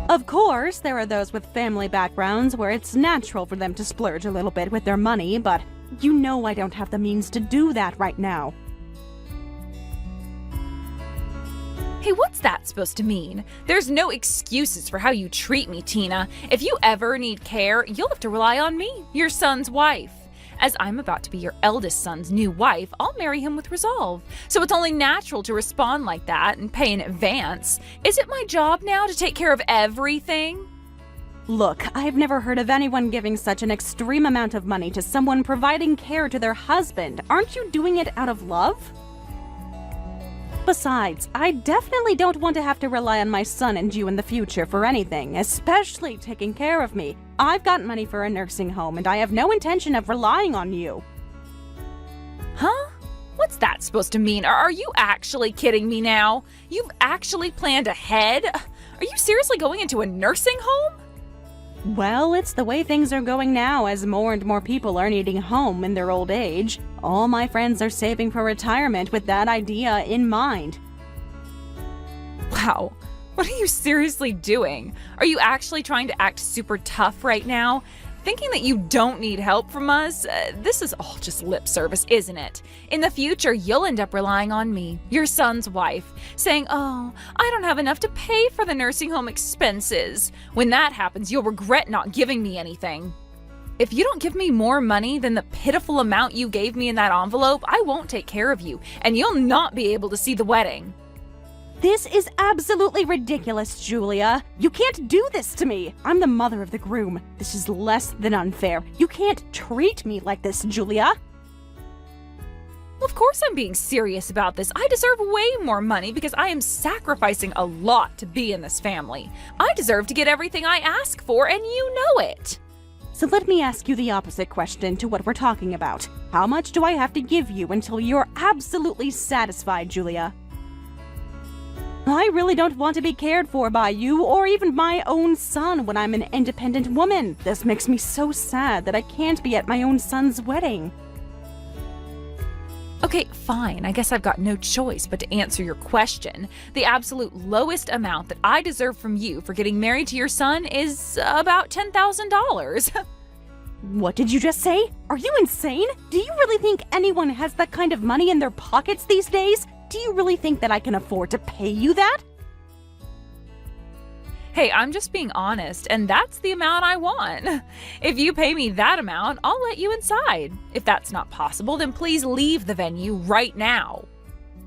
Of course, there are those with family backgrounds where it's natural for them to splurge a little bit with their money, but you know I don't have the means to do that right now. Hey, what's that supposed to mean? There's no excuses for how you treat me, Tina. If you ever need care, you'll have to rely on me, your son's wife. As I'm about to be your eldest son's new wife, I'll marry him with resolve. So it's only natural to respond like that and pay in advance. Is it my job now to take care of everything? Look, I've never heard of anyone giving such an extreme amount of money to someone providing care to their husband. Aren't you doing it out of love? Besides, I definitely don't want to have to rely on my son and you in the future for anything, especially taking care of me. I've got money for a nursing home, and I have no intention of relying on you. Huh? What's that supposed to mean? Are you actually kidding me now? You've actually planned ahead? Are you seriously going into a nursing home? Well, it's the way things are going now as more and more people are needing a home in their old age. All my friends are saving for retirement with that idea in mind. Wow. What are you seriously doing? Are you actually trying to act super tough right now? Thinking that you don't need help from us? This is all just lip service, isn't it? In the future, you'll end up relying on me, your son's wife, saying, "Oh, I don't have enough to pay for the nursing home expenses." When that happens, you'll regret not giving me anything. If you don't give me more money than the pitiful amount you gave me in that envelope, I won't take care of you, and you'll not be able to see the wedding. This is absolutely ridiculous, Julia. You can't do this to me. I'm the mother of the groom. This is less than unfair. You can't treat me like this, Julia. Of course I'm being serious about this. I deserve way more money because I am sacrificing a lot to be in this family. I deserve to get everything I ask for, and you know it. So let me ask you the opposite question to what we're talking about. How much do I have to give you until you're absolutely satisfied, Julia? I really don't want to be cared for by you or even my own son when I'm an independent woman. This makes me so sad that I can't be at my own son's wedding. Okay, fine. I guess I've got no choice but to answer your question. The absolute lowest amount that I deserve from you for getting married to your son is about $10,000. What did you just say? Are you insane? Do you really think anyone has that kind of money in their pockets these days? Do you really think that I can afford to pay you that? Hey, I'm just being honest, and that's the amount I want. If you pay me that amount, I'll let you inside. If that's not possible, then please leave the venue right now.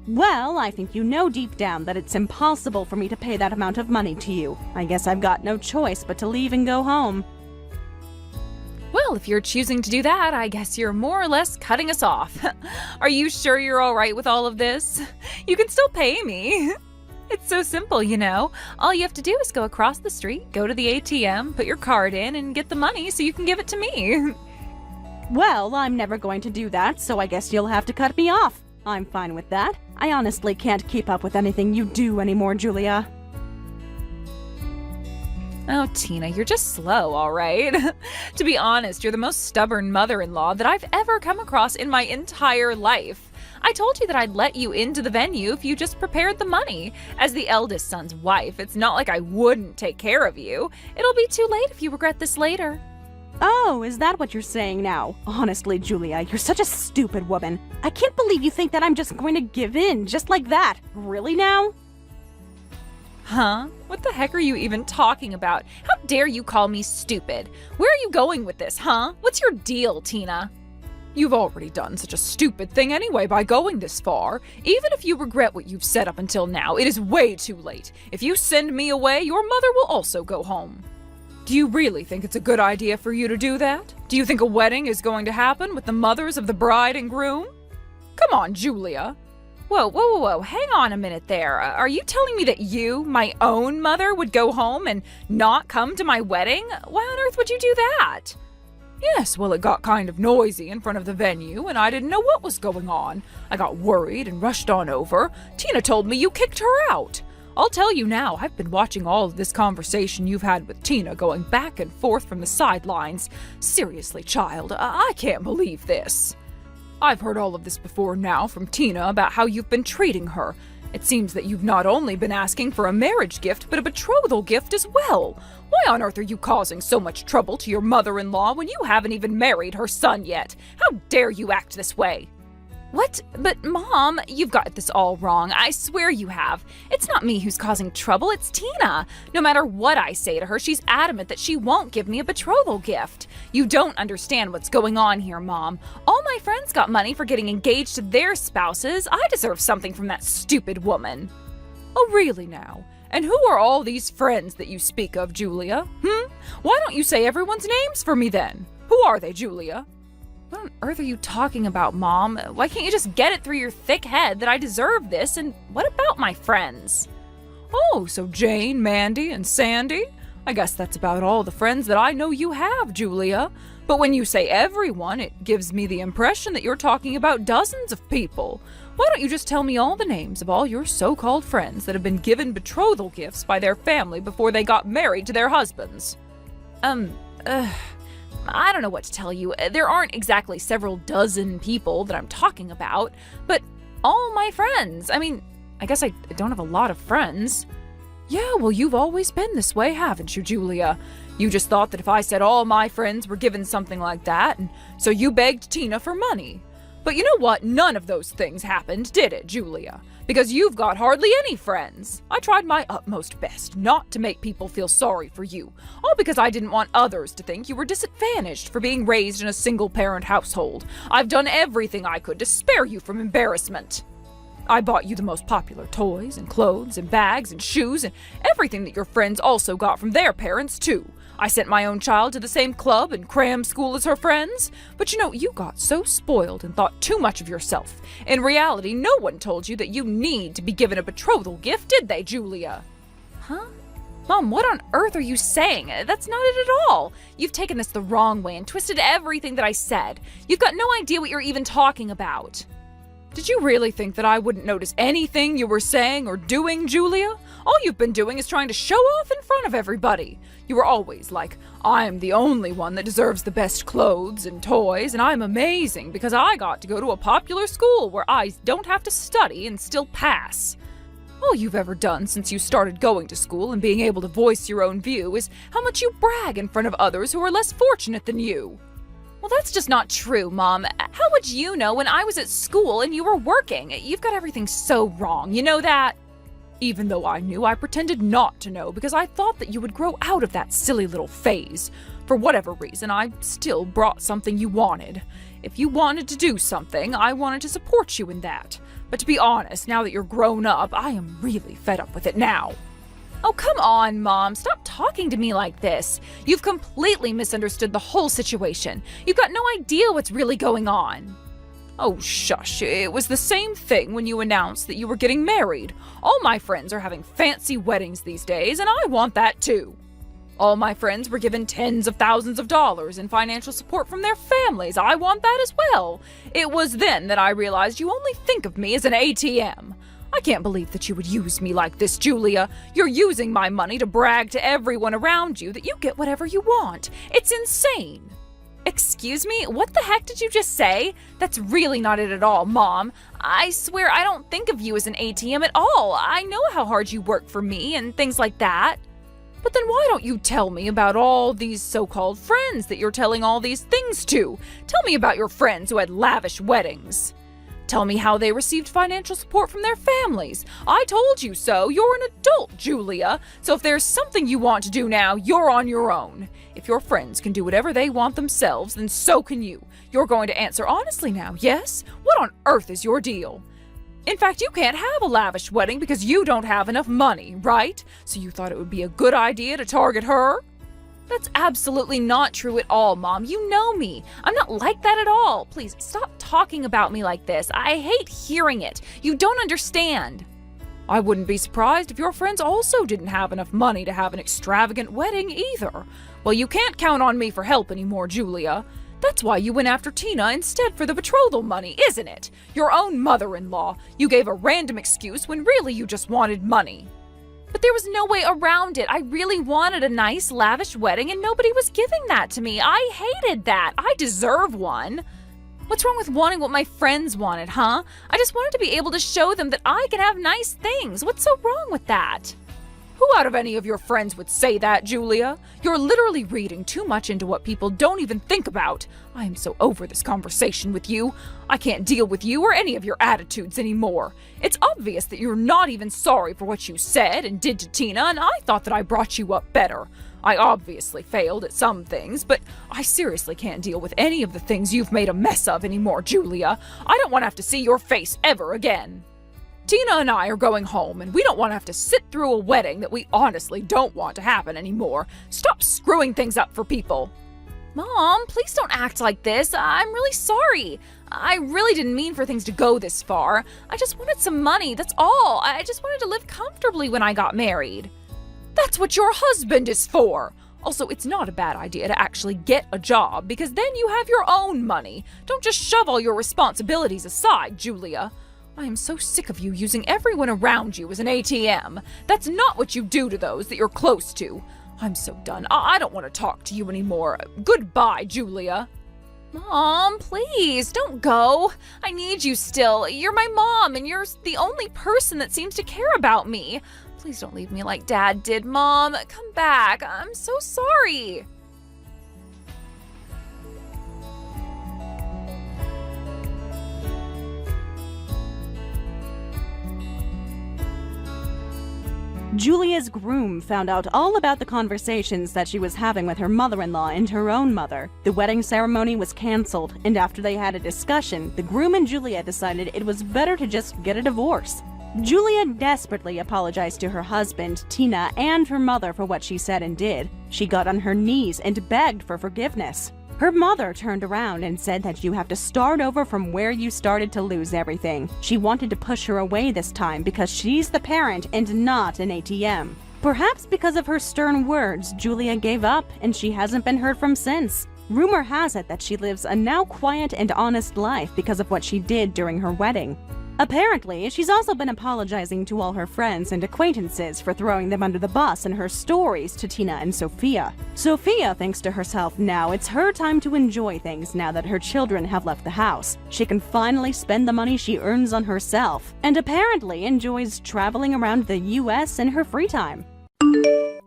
Well, I think you know deep down that it's impossible for me to pay that amount of money to you. I guess I've got no choice but to leave and go home. Well, if you're choosing to do that, I guess you're more or less cutting us off. Are you sure you're all right with all of this? You can still pay me. It's so simple, you know. All you have to do is go across the street, go to the ATM, put your card in, and get the money so you can give it to me. Well, I'm never going to do that, so I guess you'll have to cut me off. I'm fine with that. I honestly can't keep up with anything you do anymore, Julia. Oh, Tina, you're just slow, all right? To be honest, you're the most stubborn mother-in-law that I've ever come across in my entire life. I told you that I'd let you into the venue if you just prepared the money. As the eldest son's wife, it's not like I wouldn't take care of you. It'll be too late if you regret this later. Oh, is that what you're saying now? Honestly, Julia, you're such a stupid woman. I can't believe you think that I'm just going to give in just like that. Really now? Huh? What the heck are you even talking about? How dare you call me stupid? Where are you going with this, huh? What's your deal, Tina? You've already done such a stupid thing anyway by going this far. Even if you regret what you've said up until now, it is way too late. If you send me away, your mother will also go home. Do you really think it's a good idea for you to do that? Do you think a wedding is going to happen with the mothers of the bride and groom? Come on, Julia. Whoa, hang on a minute there. Are you telling me that you, my own mother, would go home and not come to my wedding? Why on earth would you do that? Yes, well, it got kind of noisy in front of the venue, and I didn't know what was going on. I got worried and rushed on over. Tina told me you kicked her out. I'll tell you now, I've been watching all of this conversation you've had with Tina going back and forth from the sidelines. Seriously, child, I can't believe this. I've heard all of this before now from Tina about how you've been treating her. It seems that you've not only been asking for a marriage gift, but a betrothal gift as well. Why on earth are you causing so much trouble to your mother-in-law when you haven't even married her son yet? How dare you act this way? What? But Mom, you've got this all wrong. I swear you have. It's not me who's causing trouble, it's Tina. No matter what I say to her, she's adamant that she won't give me a betrothal gift. You don't understand what's going on here, Mom. All my friends got money for getting engaged to their spouses. I deserve something from that stupid woman. Oh, really now? And who are all these friends that you speak of, Julia? Why don't you say everyone's names for me then? Who are they, Julia? What on earth are you talking about, Mom? Why can't you just get it through your thick head that I deserve this? And what about my friends? Oh, so Jane, Mandy, and Sandy? I guess that's about all the friends that I know you have, Julia. But when you say everyone, it gives me the impression that you're talking about dozens of people. Why don't you just tell me all the names of all your so-called friends that have been given betrothal gifts by their family before they got married to their husbands? I don't know what to tell you. There aren't exactly several dozen people that I'm talking about, but all my friends. I mean, I guess I don't have a lot of friends. Yeah, well, you've always been this way, haven't you, Julia? You just thought that if I said all my friends were given something like that, and so you begged Tina for money. But you know what? None of those things happened, did it, Julia? Because you've got hardly any friends. I tried my utmost best not to make people feel sorry for you, all because I didn't want others to think you were disadvantaged for being raised in a single-parent household. I've done everything I could to spare you from embarrassment. I bought you the most popular toys and clothes and bags and shoes and everything that your friends also got from their parents, too. I sent my own child to the same club and cram school as her friends. But you got so spoiled and thought too much of yourself. In reality, no one told you that you need to be given a betrothal gift, did they, Julia? Huh? Mom, what on earth are you saying? That's not it at all. You've taken this the wrong way and twisted everything that I said. You've got no idea what you're even talking about. Did you really think that I wouldn't notice anything you were saying or doing, Julia? All you've been doing is trying to show off in front of everybody. You were always like, I'm the only one that deserves the best clothes and toys, and I'm amazing because I got to go to a popular school where I don't have to study and still pass. All you've ever done since you started going to school and being able to voice your own view is how much you brag in front of others who are less fortunate than you. Well, that's just not true, Mom. How would you know when I was at school and you were working? You've got everything so wrong, you know that? Even though I knew, I pretended not to know because I thought that you would grow out of that silly little phase. For whatever reason, I still brought something you wanted. If you wanted to do something, I wanted to support you in that. But to be honest, now that you're grown up, I am really fed up with it now. Oh, come on, Mom. Stop talking to me like this. You've completely misunderstood the whole situation. You've got no idea what's really going on. Oh, shush. It was the same thing when you announced that you were getting married. All my friends are having fancy weddings these days, and I want that too. All my friends were given tens of thousands of dollars in financial support from their families. I want that as well. It was then that I realized you only think of me as an ATM. I can't believe that you would use me like this, Julia. You're using my money to brag to everyone around you that you get whatever you want. It's insane. Excuse me? What the heck did you just say? That's really not it at all, Mom. I swear I don't think of you as an ATM at all. I know how hard you work for me and things like that. But then why don't you tell me about all these so-called friends that you're telling all these things to? Tell me about your friends who had lavish weddings. Tell me how they received financial support from their families. I told you so. You're an adult, Julia. So if there's something you want to do now, you're on your own. If your friends can do whatever they want themselves, then so can you. You're going to answer honestly now, yes? What on earth is your deal? In fact, you can't have a lavish wedding because you don't have enough money, right? So you thought it would be a good idea to target her? That's absolutely not true at all, Mom. You know me. I'm not like that at all. Please, stop talking about me like this. I hate hearing it. You don't understand. I wouldn't be surprised if your friends also didn't have enough money to have an extravagant wedding either. Well, you can't count on me for help anymore, Julia. That's why you went after Tina instead for the betrothal money, isn't it? Your own mother-in-law. You gave a random excuse when really you just wanted money. But there was no way around it. I really wanted a nice, lavish wedding, and nobody was giving that to me. I hated that. I deserve one. What's wrong with wanting what my friends wanted, huh? I just wanted to be able to show them that I can have nice things. What's so wrong with that? Who out of any of your friends would say that, Julia? You're literally reading too much into what people don't even think about. I am so over this conversation with you. I can't deal with you or any of your attitudes anymore. It's obvious that you're not even sorry for what you said and did to Tina, and I thought that I brought you up better. I obviously failed at some things, but I seriously can't deal with any of the things you've made a mess of anymore, Julia. I don't want to have to see your face ever again. Tina and I are going home, and we don't want to have to sit through a wedding that we honestly don't want to happen anymore. Stop screwing things up for people. Mom, please don't act like this. I'm really sorry. I really didn't mean for things to go this far. I just wanted some money, that's all. I just wanted to live comfortably when I got married. That's what your husband is for. Also, it's not a bad idea to actually get a job, because then you have your own money. Don't just shove all your responsibilities aside, Julia. I am so sick of you using everyone around you as an ATM. That's not what you do to those that you're close to. I'm so done. I don't want to talk to you anymore. Goodbye, Julia. Mom, please, don't go. I need you still. You're my mom, and you're the only person that seems to care about me. Please don't leave me like Dad did, Mom. Come back. I'm so sorry. Julia's groom found out all about the conversations that she was having with her mother-in-law and her own mother. The wedding ceremony was canceled, and after they had a discussion, the groom and Julia decided it was better to just get a divorce. Julia desperately apologized to her husband, Tina, and her mother for what she said and did. She got on her knees and begged for forgiveness. Her mother turned around and said that you have to start over from where you started to lose everything. She wanted to push her away this time because she's the parent and not an ATM. Perhaps because of her stern words, Julia gave up and she hasn't been heard from since. Rumor has it that she lives a now quiet and honest life because of what she did during her wedding. Apparently, she's also been apologizing to all her friends and acquaintances for throwing them under the bus in her stories to Tina and Sophia. Sophia thinks to herself now it's her time to enjoy things now that her children have left the house. She can finally spend the money she earns on herself, and apparently enjoys traveling around the US in her free time.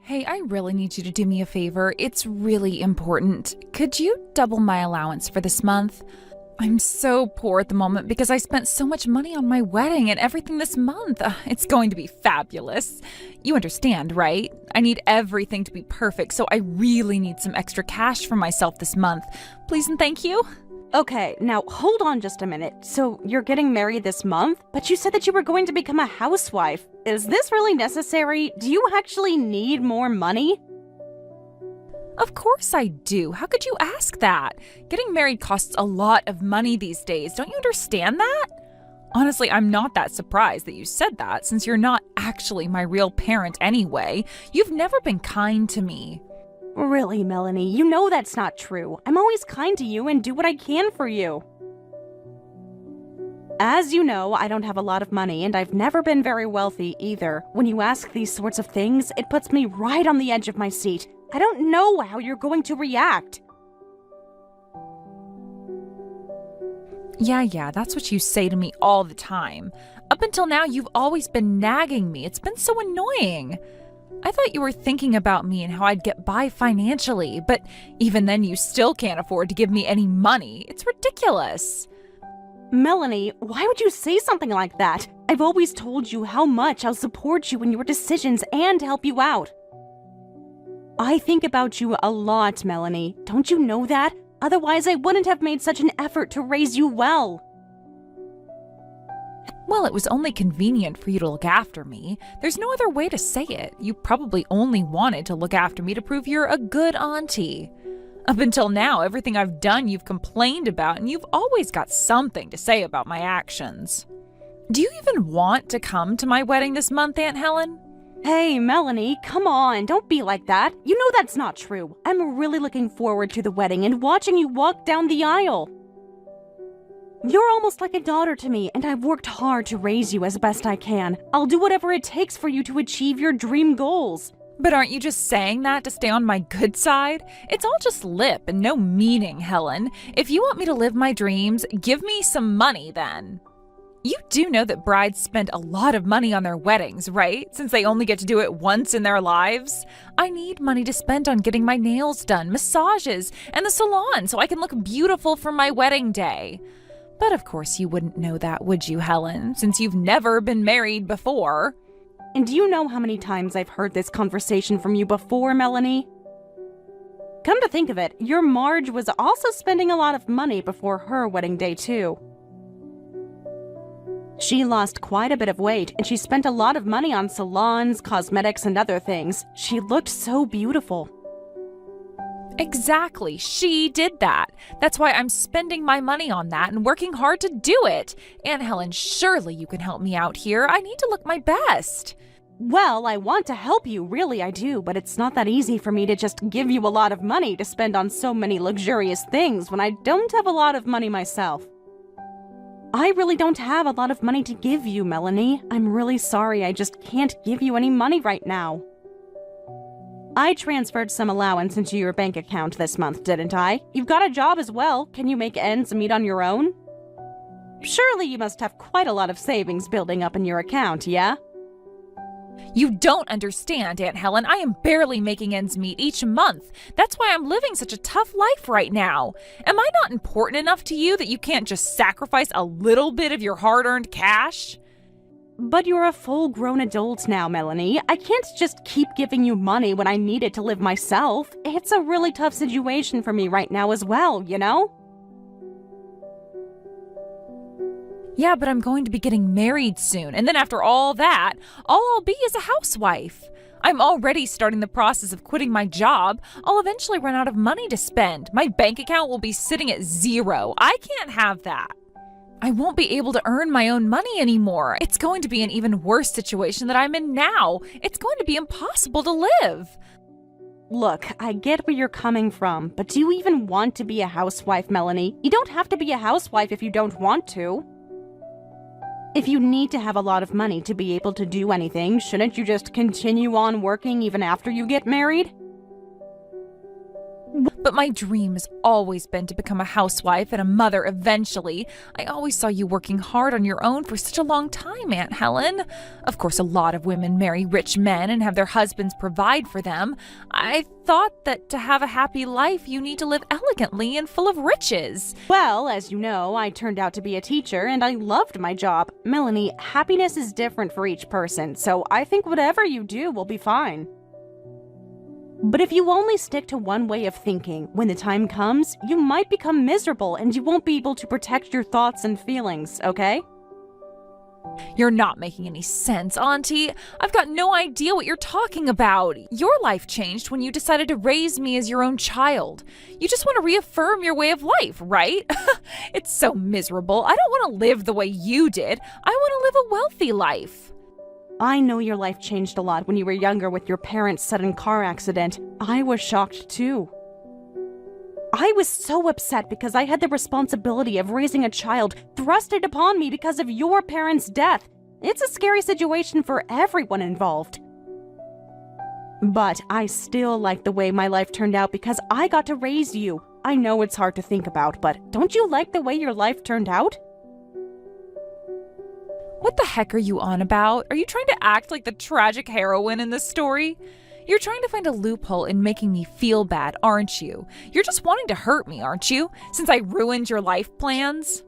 Hey, I really need you to do me a favor. It's really important. Could you double my allowance for this month? I'm so poor at the moment because I spent so much money on my wedding and everything this month. It's going to be fabulous. You understand, right? I need everything to be perfect, so I really need some extra cash for myself this month. Please and thank you. Okay, now hold on just a minute. So you're getting married this month, but you said that you were going to become a housewife. Is this really necessary? Do you actually need more money? Of course I do. How could you ask that? Getting married costs a lot of money these days. Don't you understand that? Honestly, I'm not that surprised that you said that since you're not actually my real parent anyway. You've never been kind to me. Really, Melanie, you know that's not true. I'm always kind to you and do what I can for you. As you know, I don't have a lot of money and I've never been very wealthy either. When you ask these sorts of things, it puts me right on the edge of my seat. I don't know how you're going to react. Yeah, that's what you say to me all the time. Up until now, you've always been nagging me. It's been so annoying. I thought you were thinking about me and how I'd get by financially, but even then you still can't afford to give me any money. It's ridiculous. Melanie, why would you say something like that? I've always told you how much I'll support you in your decisions and help you out. I think about you a lot, Melanie. Don't you know that? Otherwise, I wouldn't have made such an effort to raise you well. Well, it was only convenient for you to look after me. There's no other way to say it. You probably only wanted to look after me to prove you're a good auntie. Up until now, everything I've done you've complained about, and you've always got something to say about my actions. Do you even want to come to my wedding this month, Aunt Helen? Hey, Melanie, come on, don't be like that. You know that's not true. I'm really looking forward to the wedding and watching you walk down the aisle. You're almost like a daughter to me, and I've worked hard to raise you as best I can. I'll do whatever it takes for you to achieve your dream goals. But aren't you just saying that to stay on my good side? It's all just lip and no meaning, Helen. If you want me to live my dreams, give me some money then. You do know that brides spend a lot of money on their weddings, right? Since they only get to do it once in their lives. I need money to spend on getting my nails done, massages, and the salon so I can look beautiful for my wedding day. But of course you wouldn't know that, would you, Helen? Since you've never been married before. And do you know how many times I've heard this conversation from you before, Melanie? Come to think of it, your Marge was also spending a lot of money before her wedding day, too. She lost quite a bit of weight, and she spent a lot of money on salons, cosmetics, and other things. She looked so beautiful. Exactly. She did that. That's why I'm spending my money on that and working hard to do it. Aunt Helen, surely you can help me out here. I need to look my best. Well, I want to help you, really I do, but it's not that easy for me to just give you a lot of money to spend on so many luxurious things when I don't have a lot of money myself. I really don't have a lot of money to give you, Melanie. I'm really sorry, I just can't give you any money right now. I transferred some allowance into your bank account this month, didn't I? You've got a job as well. Can you make ends meet on your own? Surely you must have quite a lot of savings building up in your account, yeah? You don't understand, Aunt Helen. I am barely making ends meet each month. That's why I'm living such a tough life right now. Am I not important enough to you that you can't just sacrifice a little bit of your hard-earned cash? But you're a full-grown adult now, Melanie. I can't just keep giving you money when I need it to live myself. It's a really tough situation for me right now as well, you know? Yeah, but I'm going to be getting married soon, and then after all that, all I'll be is a housewife. I'm already starting the process of quitting my job. I'll eventually run out of money to spend. My bank account will be sitting at 0. I can't have that. I won't be able to earn my own money anymore. It's going to be an even worse situation that I'm in now. It's going to be impossible to live. Look, I get where you're coming from, but do you even want to be a housewife, Melanie? You don't have to be a housewife if you don't want to. If you need to have a lot of money to be able to do anything, shouldn't you just continue on working even after you get married? But my dream has always been to become a housewife and a mother eventually. I always saw you working hard on your own for such a long time, Aunt Helen. Of course, a lot of women marry rich men and have their husbands provide for them. I thought that to have a happy life, you need to live elegantly and full of riches. Well, as you know, I turned out to be a teacher and I loved my job. Melanie, happiness is different for each person, so I think whatever you do will be fine. But if you only stick to one way of thinking, when the time comes, you might become miserable and you won't be able to protect your thoughts and feelings, okay? You're not making any sense, Auntie. I've got no idea what you're talking about. Your life changed when you decided to raise me as your own child. You just want to reaffirm your way of life, right? It's so miserable. I don't want to live the way you did. I want to live a wealthy life. I know your life changed a lot when you were younger with your parents' sudden car accident. I was shocked too. I was so upset because I had the responsibility of raising a child thrusted upon me because of your parents' death. It's a scary situation for everyone involved. But I still like the way my life turned out because I got to raise you. I know it's hard to think about, but don't you like the way your life turned out? What the heck are you on about? Are you trying to act like the tragic heroine in this story? You're trying to find a loophole in making me feel bad, aren't you? You're just wanting to hurt me, aren't you? Since I ruined your life plans?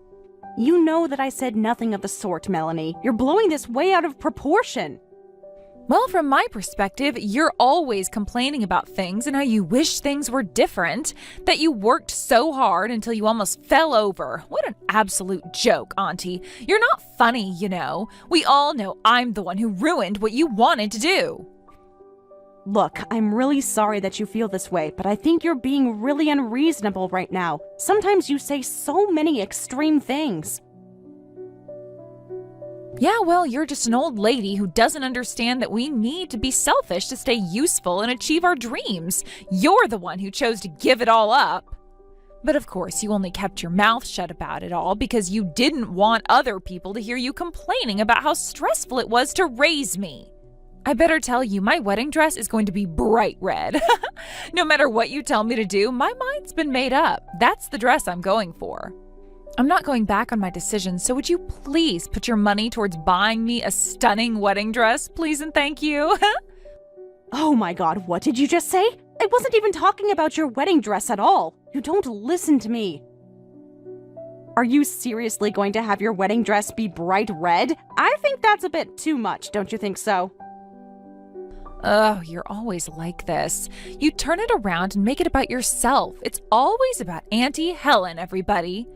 You know that I said nothing of the sort, Melanie. You're blowing this way out of proportion. Well, from my perspective, you're always complaining about things and how you wish things were different, that you worked so hard until you almost fell over. What an absolute joke, Auntie. You're not funny, you know. We all know I'm the one who ruined what you wanted to do. Look, I'm really sorry that you feel this way, but I think you're being really unreasonable right now. Sometimes you say so many extreme things. Yeah, well, you're just an old lady who doesn't understand that we need to be selfish to stay useful and achieve our dreams. You're the one who chose to give it all up. But of course, you only kept your mouth shut about it all because you didn't want other people to hear you complaining about how stressful it was to raise me. I better tell you, my wedding dress is going to be bright red. No matter what you tell me to do, my mind's been made up. That's the dress I'm going for. I'm not going back on my decision, so would you please put your money towards buying me a stunning wedding dress, please and thank you? Oh my god, what did you just say? I wasn't even talking about your wedding dress at all. You don't listen to me. Are you seriously going to have your wedding dress be bright red? I think that's a bit too much, don't you think so? Oh, you're always like this. You turn it around and make it about yourself. It's always about Auntie Helen, everybody.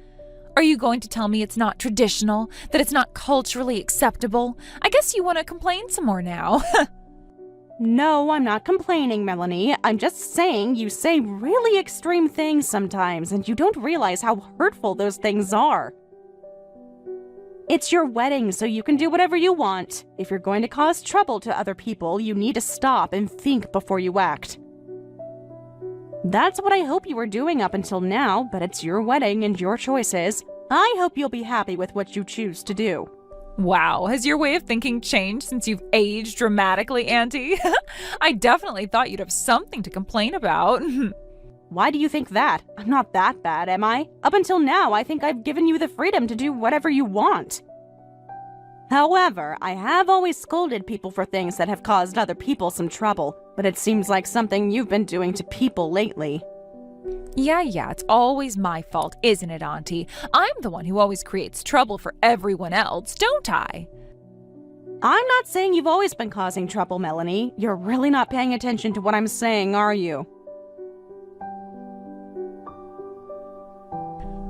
Are you going to tell me it's not traditional, that it's not culturally acceptable? I guess you want to complain some more now. No, I'm not complaining, Melanie. I'm just saying you say really extreme things sometimes, and you don't realize how hurtful those things are. It's your wedding, so you can do whatever you want. If you're going to cause trouble to other people, you need to stop and think before you act. That's what I hope you were doing up until now, but it's your wedding and your choices. I hope you'll be happy with what you choose to do. Wow, has your way of thinking changed since you've aged dramatically, Auntie? I definitely thought you'd have something to complain about. Why do you think that? I'm not that bad, am I? Up until now, I think I've given you the freedom to do whatever you want. However, I have always scolded people for things that have caused other people some trouble, but it seems like something you've been doing to people lately. Yeah, it's always my fault, isn't it, Auntie? I'm the one who always creates trouble for everyone else, don't I? I'm not saying you've always been causing trouble, Melanie. You're really not paying attention to what I'm saying, are you?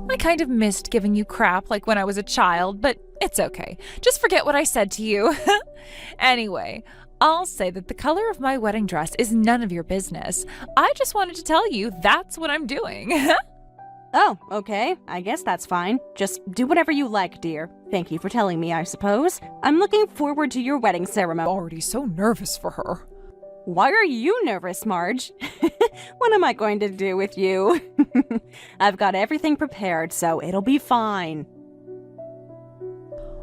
I kind of missed giving you crap like when I was a child, but it's okay. Just forget what I said to you. Anyway, I'll say that the color of my wedding dress is none of your business. I just wanted to tell you that's what I'm doing. Oh, okay. I guess that's fine. Just do whatever you like, dear. Thank you for telling me, I suppose. I'm looking forward to your wedding ceremony. Already so nervous for her. Why are you nervous, Marge? What am I going to do with you? I've got everything prepared, so it'll be fine.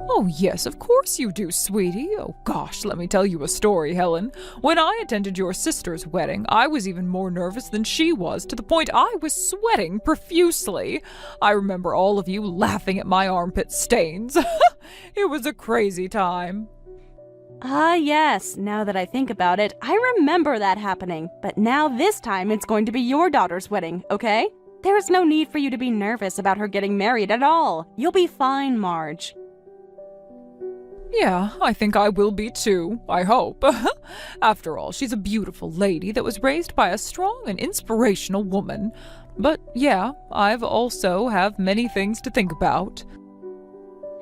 Oh, yes, of course you do, sweetie. Oh, gosh, let me tell you a story, Helen. When I attended your sister's wedding, I was even more nervous than she was, to the point I was sweating profusely. I remember all of you laughing at my armpit stains. It was a crazy time. Ah, yes. Now that I think about it, I remember that happening. But now this time it's going to be your daughter's wedding, okay? There's no need for you to be nervous about her getting married at all. You'll be fine, Marge. Yeah, I think I will be too, I hope. After all, she's a beautiful lady that was raised by a strong and inspirational woman. But yeah, I've also have many things to think about.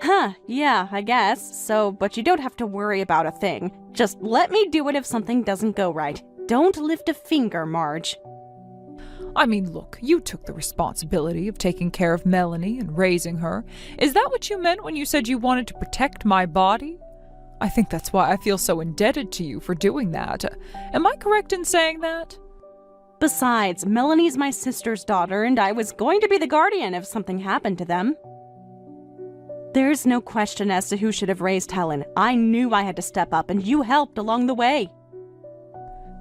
Huh, yeah, I guess. But you don't have to worry about a thing. Just let me do it if something doesn't go right. Don't lift a finger, Marge. I mean, look, you took the responsibility of taking care of Melanie and raising her. Is that what you meant when you said you wanted to protect my body? I think that's why I feel so indebted to you for doing that. Am I correct in saying that? Besides, Melanie's my sister's daughter, and I was going to be the guardian if something happened to them. There's no question as to who should have raised Helen. I knew I had to step up, and you helped along the way.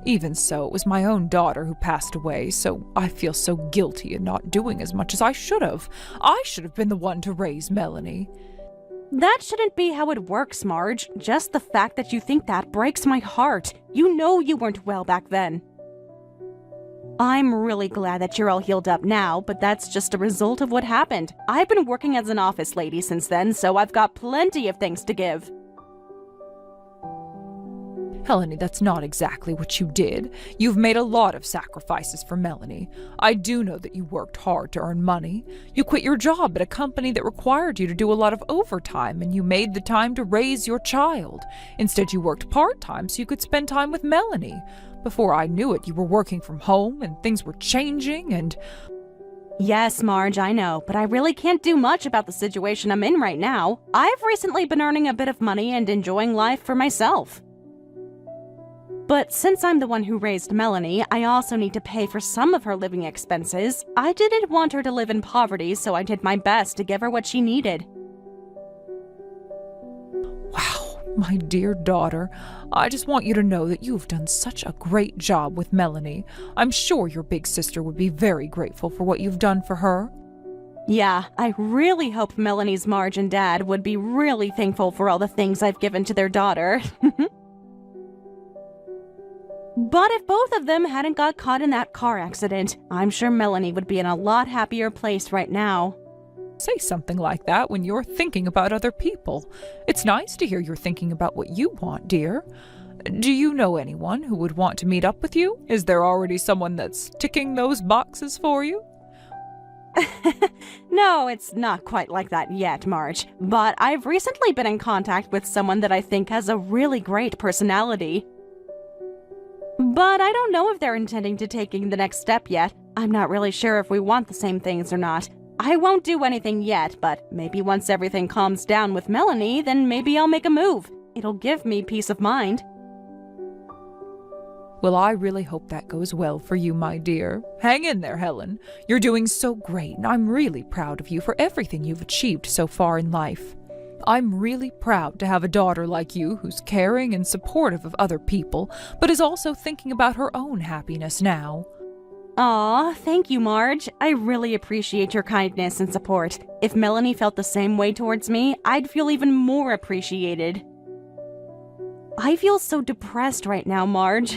Even so, it was my own daughter who passed away, so I feel so guilty in not doing as much as I should have. I should have been the one to raise Melanie. That shouldn't be how it works, Marge. Just the fact that you think that breaks my heart. You know you weren't well back then. I'm really glad that you're all healed up now, but that's just a result of what happened. I've been working as an office lady since then, so I've got plenty of things to give. Helene, that's not exactly what you did. You've made a lot of sacrifices for Melanie. I do know that you worked hard to earn money. You quit your job at a company that required you to do a lot of overtime, and you made the time to raise your child. Instead, you worked part-time so you could spend time with Melanie. Before I knew it, you were working from home, and things were changing, and... Yes, Marge, I know, but I really can't do much about the situation I'm in right now. I've recently been earning a bit of money and enjoying life for myself. But since I'm the one who raised Melanie, I also need to pay for some of her living expenses. I didn't want her to live in poverty, so I did my best to give her what she needed. Wow, my dear daughter, I just want you to know that you've done such a great job with Melanie. I'm sure your big sister would be very grateful for what you've done for her. Yeah, I really hope Melanie's Marge and Dad would be really thankful for all the things I've given to their daughter. But if both of them hadn't got caught in that car accident, I'm sure Melanie would be in a lot happier place right now. Say something like that when you're thinking about other people. It's nice to hear you're thinking about what you want, dear. Do you know anyone who would want to meet up with you? Is there already someone that's ticking those boxes for you? No, it's not quite like that yet, Marge. But I've recently been in contact with someone that I think has a really great personality. But I don't know if they're intending to taking the next step yet. I'm not really sure if we want the same things or not. I won't do anything yet, but maybe once everything calms down with Melanie, then maybe I'll make a move. It'll give me peace of mind. Well, I really hope that goes well for you, my dear. Hang in there, Helen. You're doing so great, and I'm really proud of you for everything you've achieved so far in life. I'm really proud to have a daughter like you who's caring and supportive of other people, but is also thinking about her own happiness now. Aw, thank you, Marge. I really appreciate your kindness and support. If Melanie felt the same way towards me, I'd feel even more appreciated. I feel so depressed right now, Marge.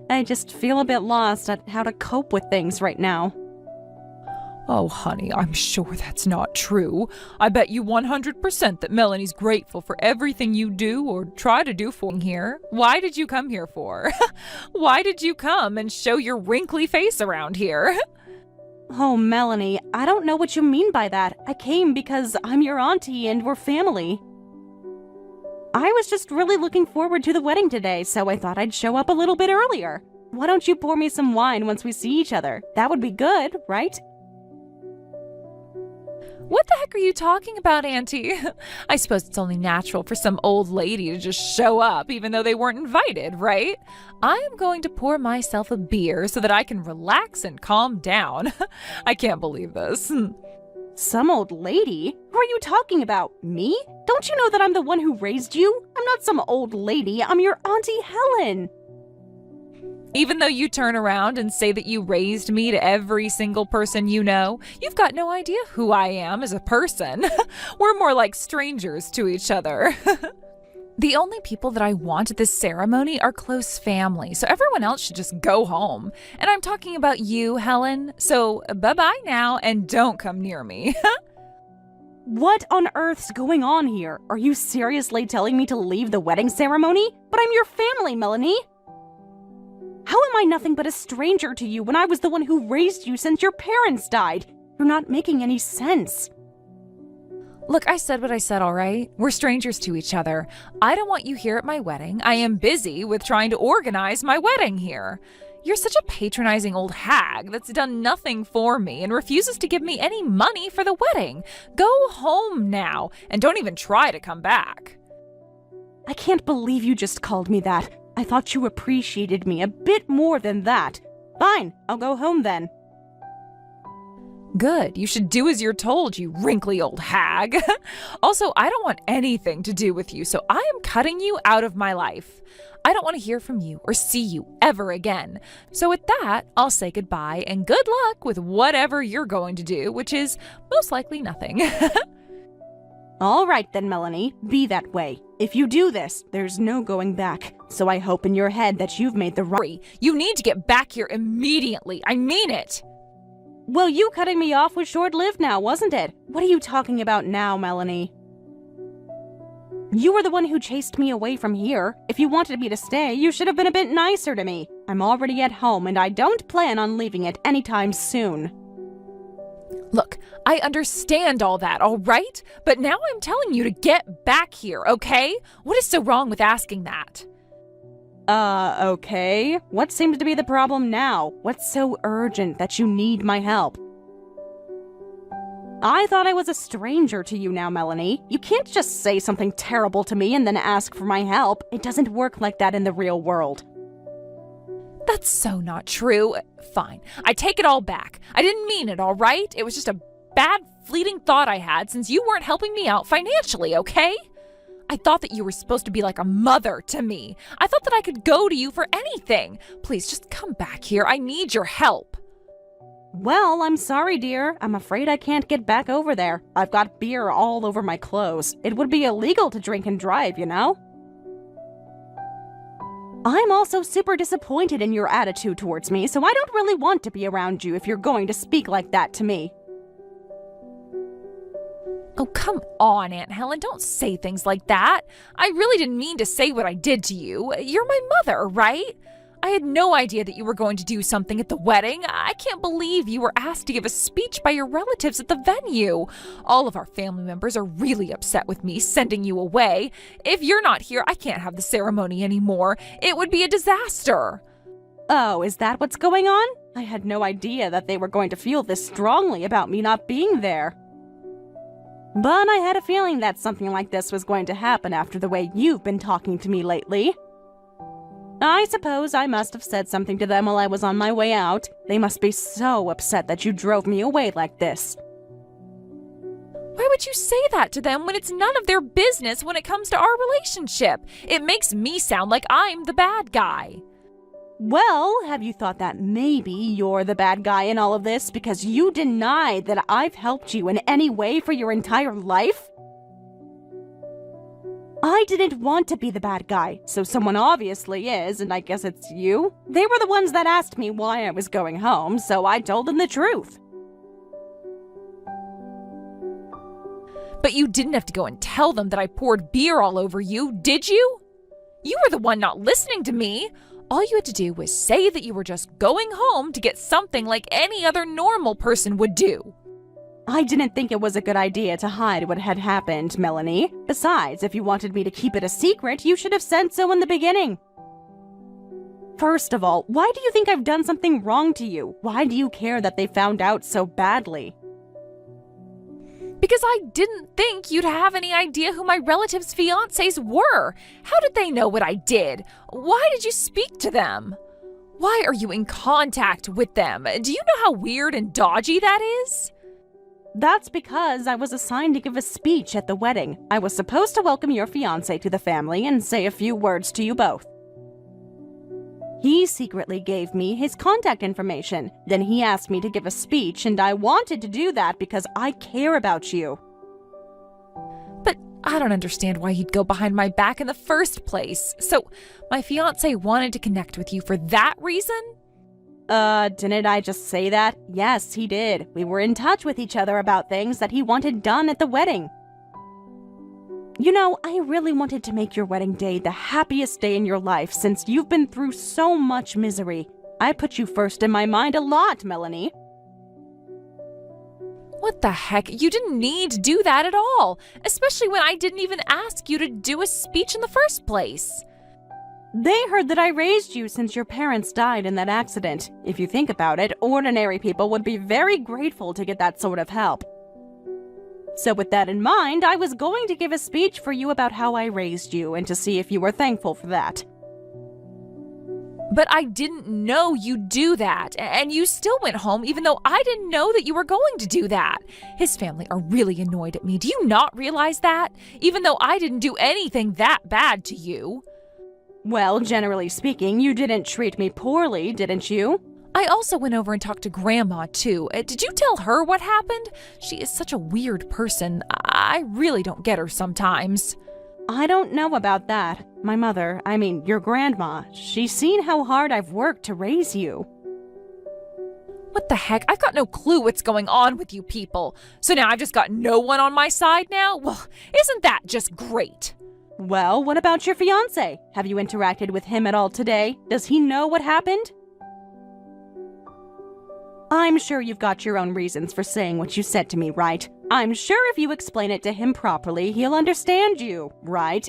I just feel a bit lost at how to cope with things right now. Oh, honey, I'm sure that's not true. I bet you 100% that Melanie's grateful for everything you do or try to do for here. Why did you come here for? Why did you come and show your wrinkly face around here? Oh, Melanie, I don't know what you mean by that. I came because I'm your auntie and we're family. I was just really looking forward to the wedding today, so I thought I'd show up a little bit earlier. Why don't you pour me some wine once we see each other? That would be good, right? What the heck are you talking about, Auntie? I suppose it's only natural for some old lady to just show up even though they weren't invited, right? I am going to pour myself a beer so that I can relax and calm down. I can't believe this. Some old lady? Who are you talking about? Me? Don't you know that I'm the one who raised you? I'm not some old lady. I'm your Auntie Helen. Even though you turn around and say that you raised me to every single person you know, you've got no idea who I am as a person. We're more like strangers to each other. The only people that I want at this ceremony are close family, so everyone else should just go home. And I'm talking about you, Helen, so bye-bye now and don't come near me. What on earth's going on here? Are you seriously telling me to leave the wedding ceremony? But I'm your family, Melanie. How am I nothing but a stranger to you when I was the one who raised you since your parents died? You're not making any sense. Look, I said what I said, all right? We're strangers to each other. I don't want you here at my wedding. I am busy with trying to organize my wedding here. You're such a patronizing old hag that's done nothing for me and refuses to give me any money for the wedding. Go home now and don't even try to come back. I can't believe you just called me that. I thought you appreciated me a bit more than that. Fine, I'll go home then. Good, you should do as you're told, you wrinkly old hag. Also, I don't want anything to do with you, so I am cutting you out of my life. I don't want to hear from you or see you ever again. So with that, I'll say goodbye and good luck with whatever you're going to do, which is most likely nothing. All right then, Melanie, be that way. If you do this, there's no going back. So I hope in your head that you've made the right... You need to get back here immediately. I mean it. Well, you cutting me off was short-lived now, wasn't it? What are you talking about now, Melanie? You were the one who chased me away from here. If you wanted me to stay, you should have been a bit nicer to me. I'm already at home, and I don't plan on leaving it anytime soon. Look, I understand all that, all right? But now I'm telling you to get back here, okay? What is so wrong with asking that? Okay. What seems to be the problem now? What's so urgent that you need my help? I thought I was a stranger to you now, Melanie. You can't just say something terrible to me and then ask for my help. It doesn't work like that in the real world. That's so not true. Fine, I take it all back. I didn't mean it, all right? It was just a bad, fleeting thought I had since you weren't helping me out financially, okay? I thought that you were supposed to be like a mother to me. I thought that I could go to you for anything. Please, just come back here. I need your help. Well, I'm sorry, dear. I'm afraid I can't get back over there. I've got beer all over my clothes. It would be illegal to drink and drive, you know? I'm also super disappointed in your attitude towards me, so I don't really want to be around you if you're going to speak like that to me. Oh, come on, Aunt Helen. Don't say things like that. I really didn't mean to say what I did to you. You're my mother, right? I had no idea that you were going to do something at the wedding. I can't believe you were asked to give a speech by your relatives at the venue. All of our family members are really upset with me sending you away. If you're not here, I can't have the ceremony anymore. It would be a disaster. Oh, is that what's going on? I had no idea that they were going to feel this strongly about me not being there. But I had a feeling that something like this was going to happen after the way you've been talking to me lately. I suppose I must have said something to them while I was on my way out. They must be so upset that you drove me away like this. Why would you say that to them when it's none of their business when it comes to our relationship? It makes me sound like I'm the bad guy. Well, have you thought that maybe you're the bad guy in all of this because you denied that I've helped you in any way for your entire life? I didn't want to be the bad guy, so someone obviously is, and I guess it's you. They were the ones that asked me why I was going home, so I told them the truth. But you didn't have to go and tell them that I poured beer all over you, did you? You were the one not listening to me. All you had to do was say that you were just going home to get something like any other normal person would do. I didn't think it was a good idea to hide what had happened, Melanie. Besides, if you wanted me to keep it a secret, you should have said so in the beginning. First of all, why do you think I've done something wrong to you? Why do you care that they found out so badly? Because I didn't think you'd have any idea who my relatives' fiancés were. How did they know what I did? Why did you speak to them? Why are you in contact with them? Do you know how weird and dodgy that is? That's because I was assigned to give a speech at the wedding. I was supposed to welcome your fiancé to the family and say a few words to you both. He secretly gave me his contact information. Then he asked me to give a speech, and I wanted to do that because I care about you. But I don't understand why he'd go behind my back in the first place. So, my fiancé wanted to connect with you for that reason? Didn't I just say that? Yes, he did. We were in touch with each other about things that he wanted done at the wedding. You know, I really wanted to make your wedding day the happiest day in your life since you've been through so much misery. I put you first in my mind a lot, Melanie. What the heck? You didn't need to do that at all, especially when I didn't even ask you to do a speech in the first place. They heard that I raised you since your parents died in that accident. If you think about it, ordinary people would be very grateful to get that sort of help. So with that in mind, I was going to give a speech for you about how I raised you and to see if you were thankful for that. But I didn't know you'd do that, and you still went home even though I didn't know that you were going to do that. His family are really annoyed at me. Do you not realize that? Even though I didn't do anything that bad to you. Well, generally speaking, you didn't treat me poorly, didn't you? I also went over and talked to Grandma, too. Did you tell her what happened? She is such a weird person. I really don't get her sometimes. I don't know about that. My mother, your grandma, she's seen how hard I've worked to raise you. What the heck? I've got no clue what's going on with you people. So now I've just got no one on my side now? Well, isn't that just great? Well, what about your fiancé? Have you interacted with him at all today? Does he know what happened? I'm sure you've got your own reasons for saying what you said to me, right? I'm sure if you explain it to him properly, he'll understand you, right?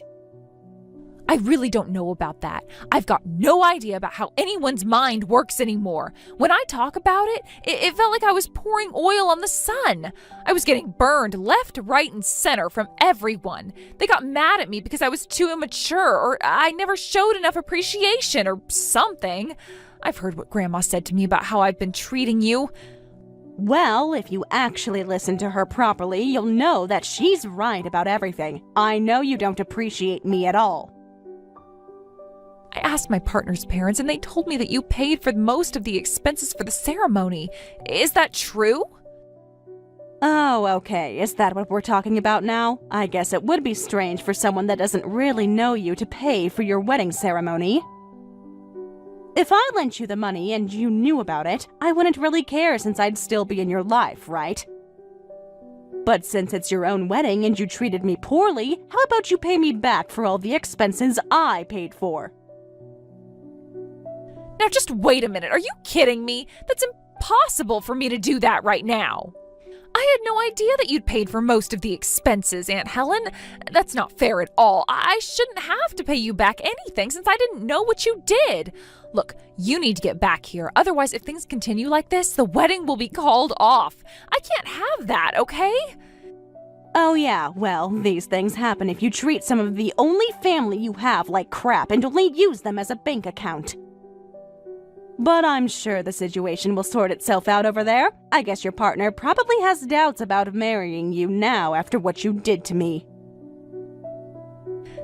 I really don't know about that. I've got no idea about how anyone's mind works anymore. When I talk about it, it felt like I was pouring oil on the sun. I was getting burned left, right, and center from everyone. They got mad at me because I was too immature, or I never showed enough appreciation, or something. I've heard what Grandma said to me about how I've been treating you. Well, if you actually listen to her properly, you'll know that she's right about everything. I know you don't appreciate me at all. I asked my partner's parents, and they told me that you paid for most of the expenses for the ceremony. Is that true? Oh, okay. Is that what we're talking about now? I guess it would be strange for someone that doesn't really know you to pay for your wedding ceremony. If I lent you the money and you knew about it, I wouldn't really care since I'd still be in your life, right? But since it's your own wedding and you treated me poorly, how about you pay me back for all the expenses I paid for? Now just wait a minute, are you kidding me? That's impossible for me to do that right now. I had no idea that you'd paid for most of the expenses, Aunt Helen. That's not fair at all. I shouldn't have to pay you back anything since I didn't know what you did. Look, you need to get back here. Otherwise, if things continue like this, the wedding will be called off. I can't have that, okay? Oh yeah, well, these things happen if you treat some of the only family you have like crap and only use them as a bank account. But I'm sure the situation will sort itself out over there. I guess your partner probably has doubts about marrying you now after what you did to me.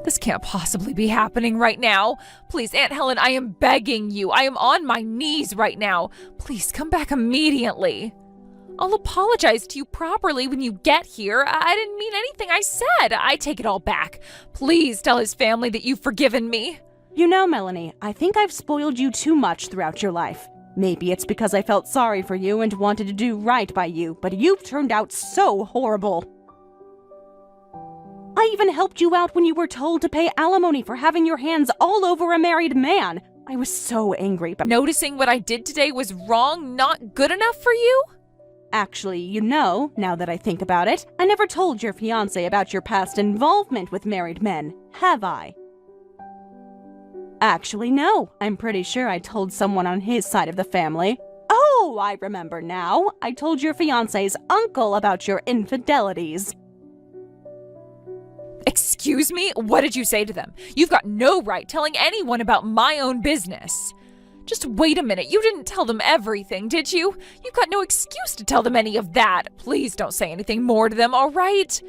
This can't possibly be happening right now. Please, Aunt Helen, I am begging you. I am on my knees right now. Please come back immediately. I'll apologize to you properly when you get here. I didn't mean anything I said. I take it all back. Please tell his family that you've forgiven me. You know, Melanie, I think I've spoiled you too much throughout your life. Maybe it's because I felt sorry for you and wanted to do right by you, but you've turned out so horrible. I even helped you out when you were told to pay alimony for having your hands all over a married man. I was so angry, but Noticing what I did today was wrong, not good enough for you? actually, you know, now that I think about it, I never told your fiancé about your past involvement with married men, have I? Actually, no. I'm pretty sure I told someone on his side of the family. Oh, I remember now. I told your fiancé's uncle about your infidelities. Excuse me? What did you say to them? You've got no right telling anyone about my own business. Just wait a minute. You didn't tell them everything, did you? You've got no excuse to tell them any of that. Please don't say anything more to them, all right?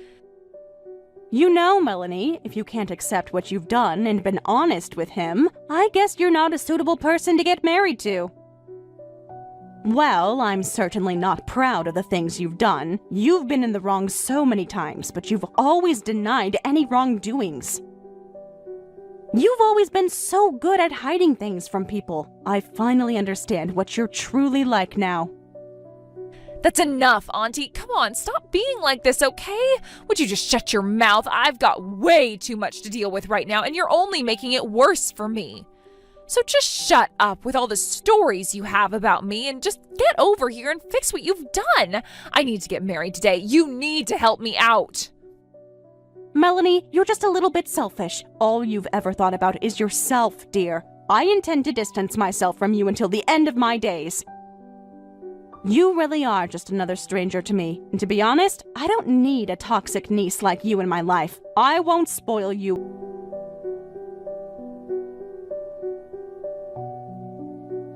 You know, Melanie, if you can't accept what you've done and been honest with him, I guess you're not a suitable person to get married to. Well, I'm certainly not proud of the things you've done. You've been in the wrong so many times, but you've always denied any wrongdoings. You've always been so good at hiding things from people. I finally understand what you're truly like now. That's enough, Auntie. Come on, stop being like this, okay? Would you just shut your mouth? I've got way too much to deal with right now, and you're only making it worse for me. So just shut up with all the stories you have about me and just get over here and fix what you've done. I need to get married today. You need to help me out. Melanie, you're just a little bit selfish. All you've ever thought about is yourself, dear. I intend to distance myself from you until the end of my days. You really are just another stranger to me, and to be honest, I don't need a toxic niece like you in my life. I won't spoil you.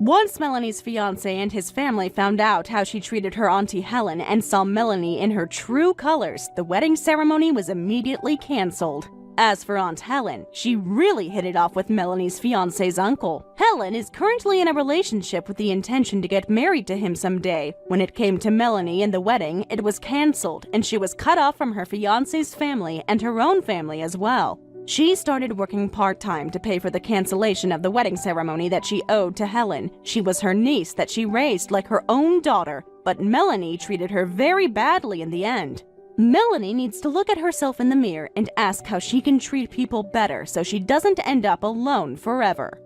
Once Melanie's fiancé and his family found out how she treated her Auntie Helen and saw Melanie in her true colors, the wedding ceremony was immediately canceled. As for Aunt Helen, she really hit it off with Melanie's fiancé's uncle. Helen is currently in a relationship with the intention to get married to him someday. When it came to Melanie and the wedding, it was canceled, and she was cut off from her fiancé's family and her own family as well. She started working part-time to pay for the cancellation of the wedding ceremony that she owed to Helen. She was her niece that she raised like her own daughter, but Melanie treated her very badly in the end. Melanie needs to look at herself in the mirror and ask how she can treat people better so she doesn't end up alone forever.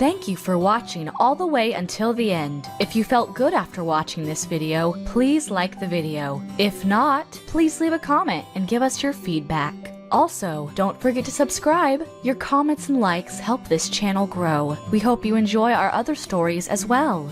Thank you for watching all the way until the end. If you felt good after watching this video, please like the video. If not, please leave a comment and give us your feedback. Also, don't forget to subscribe. Your comments and likes help this channel grow. We hope you enjoy our other stories as well.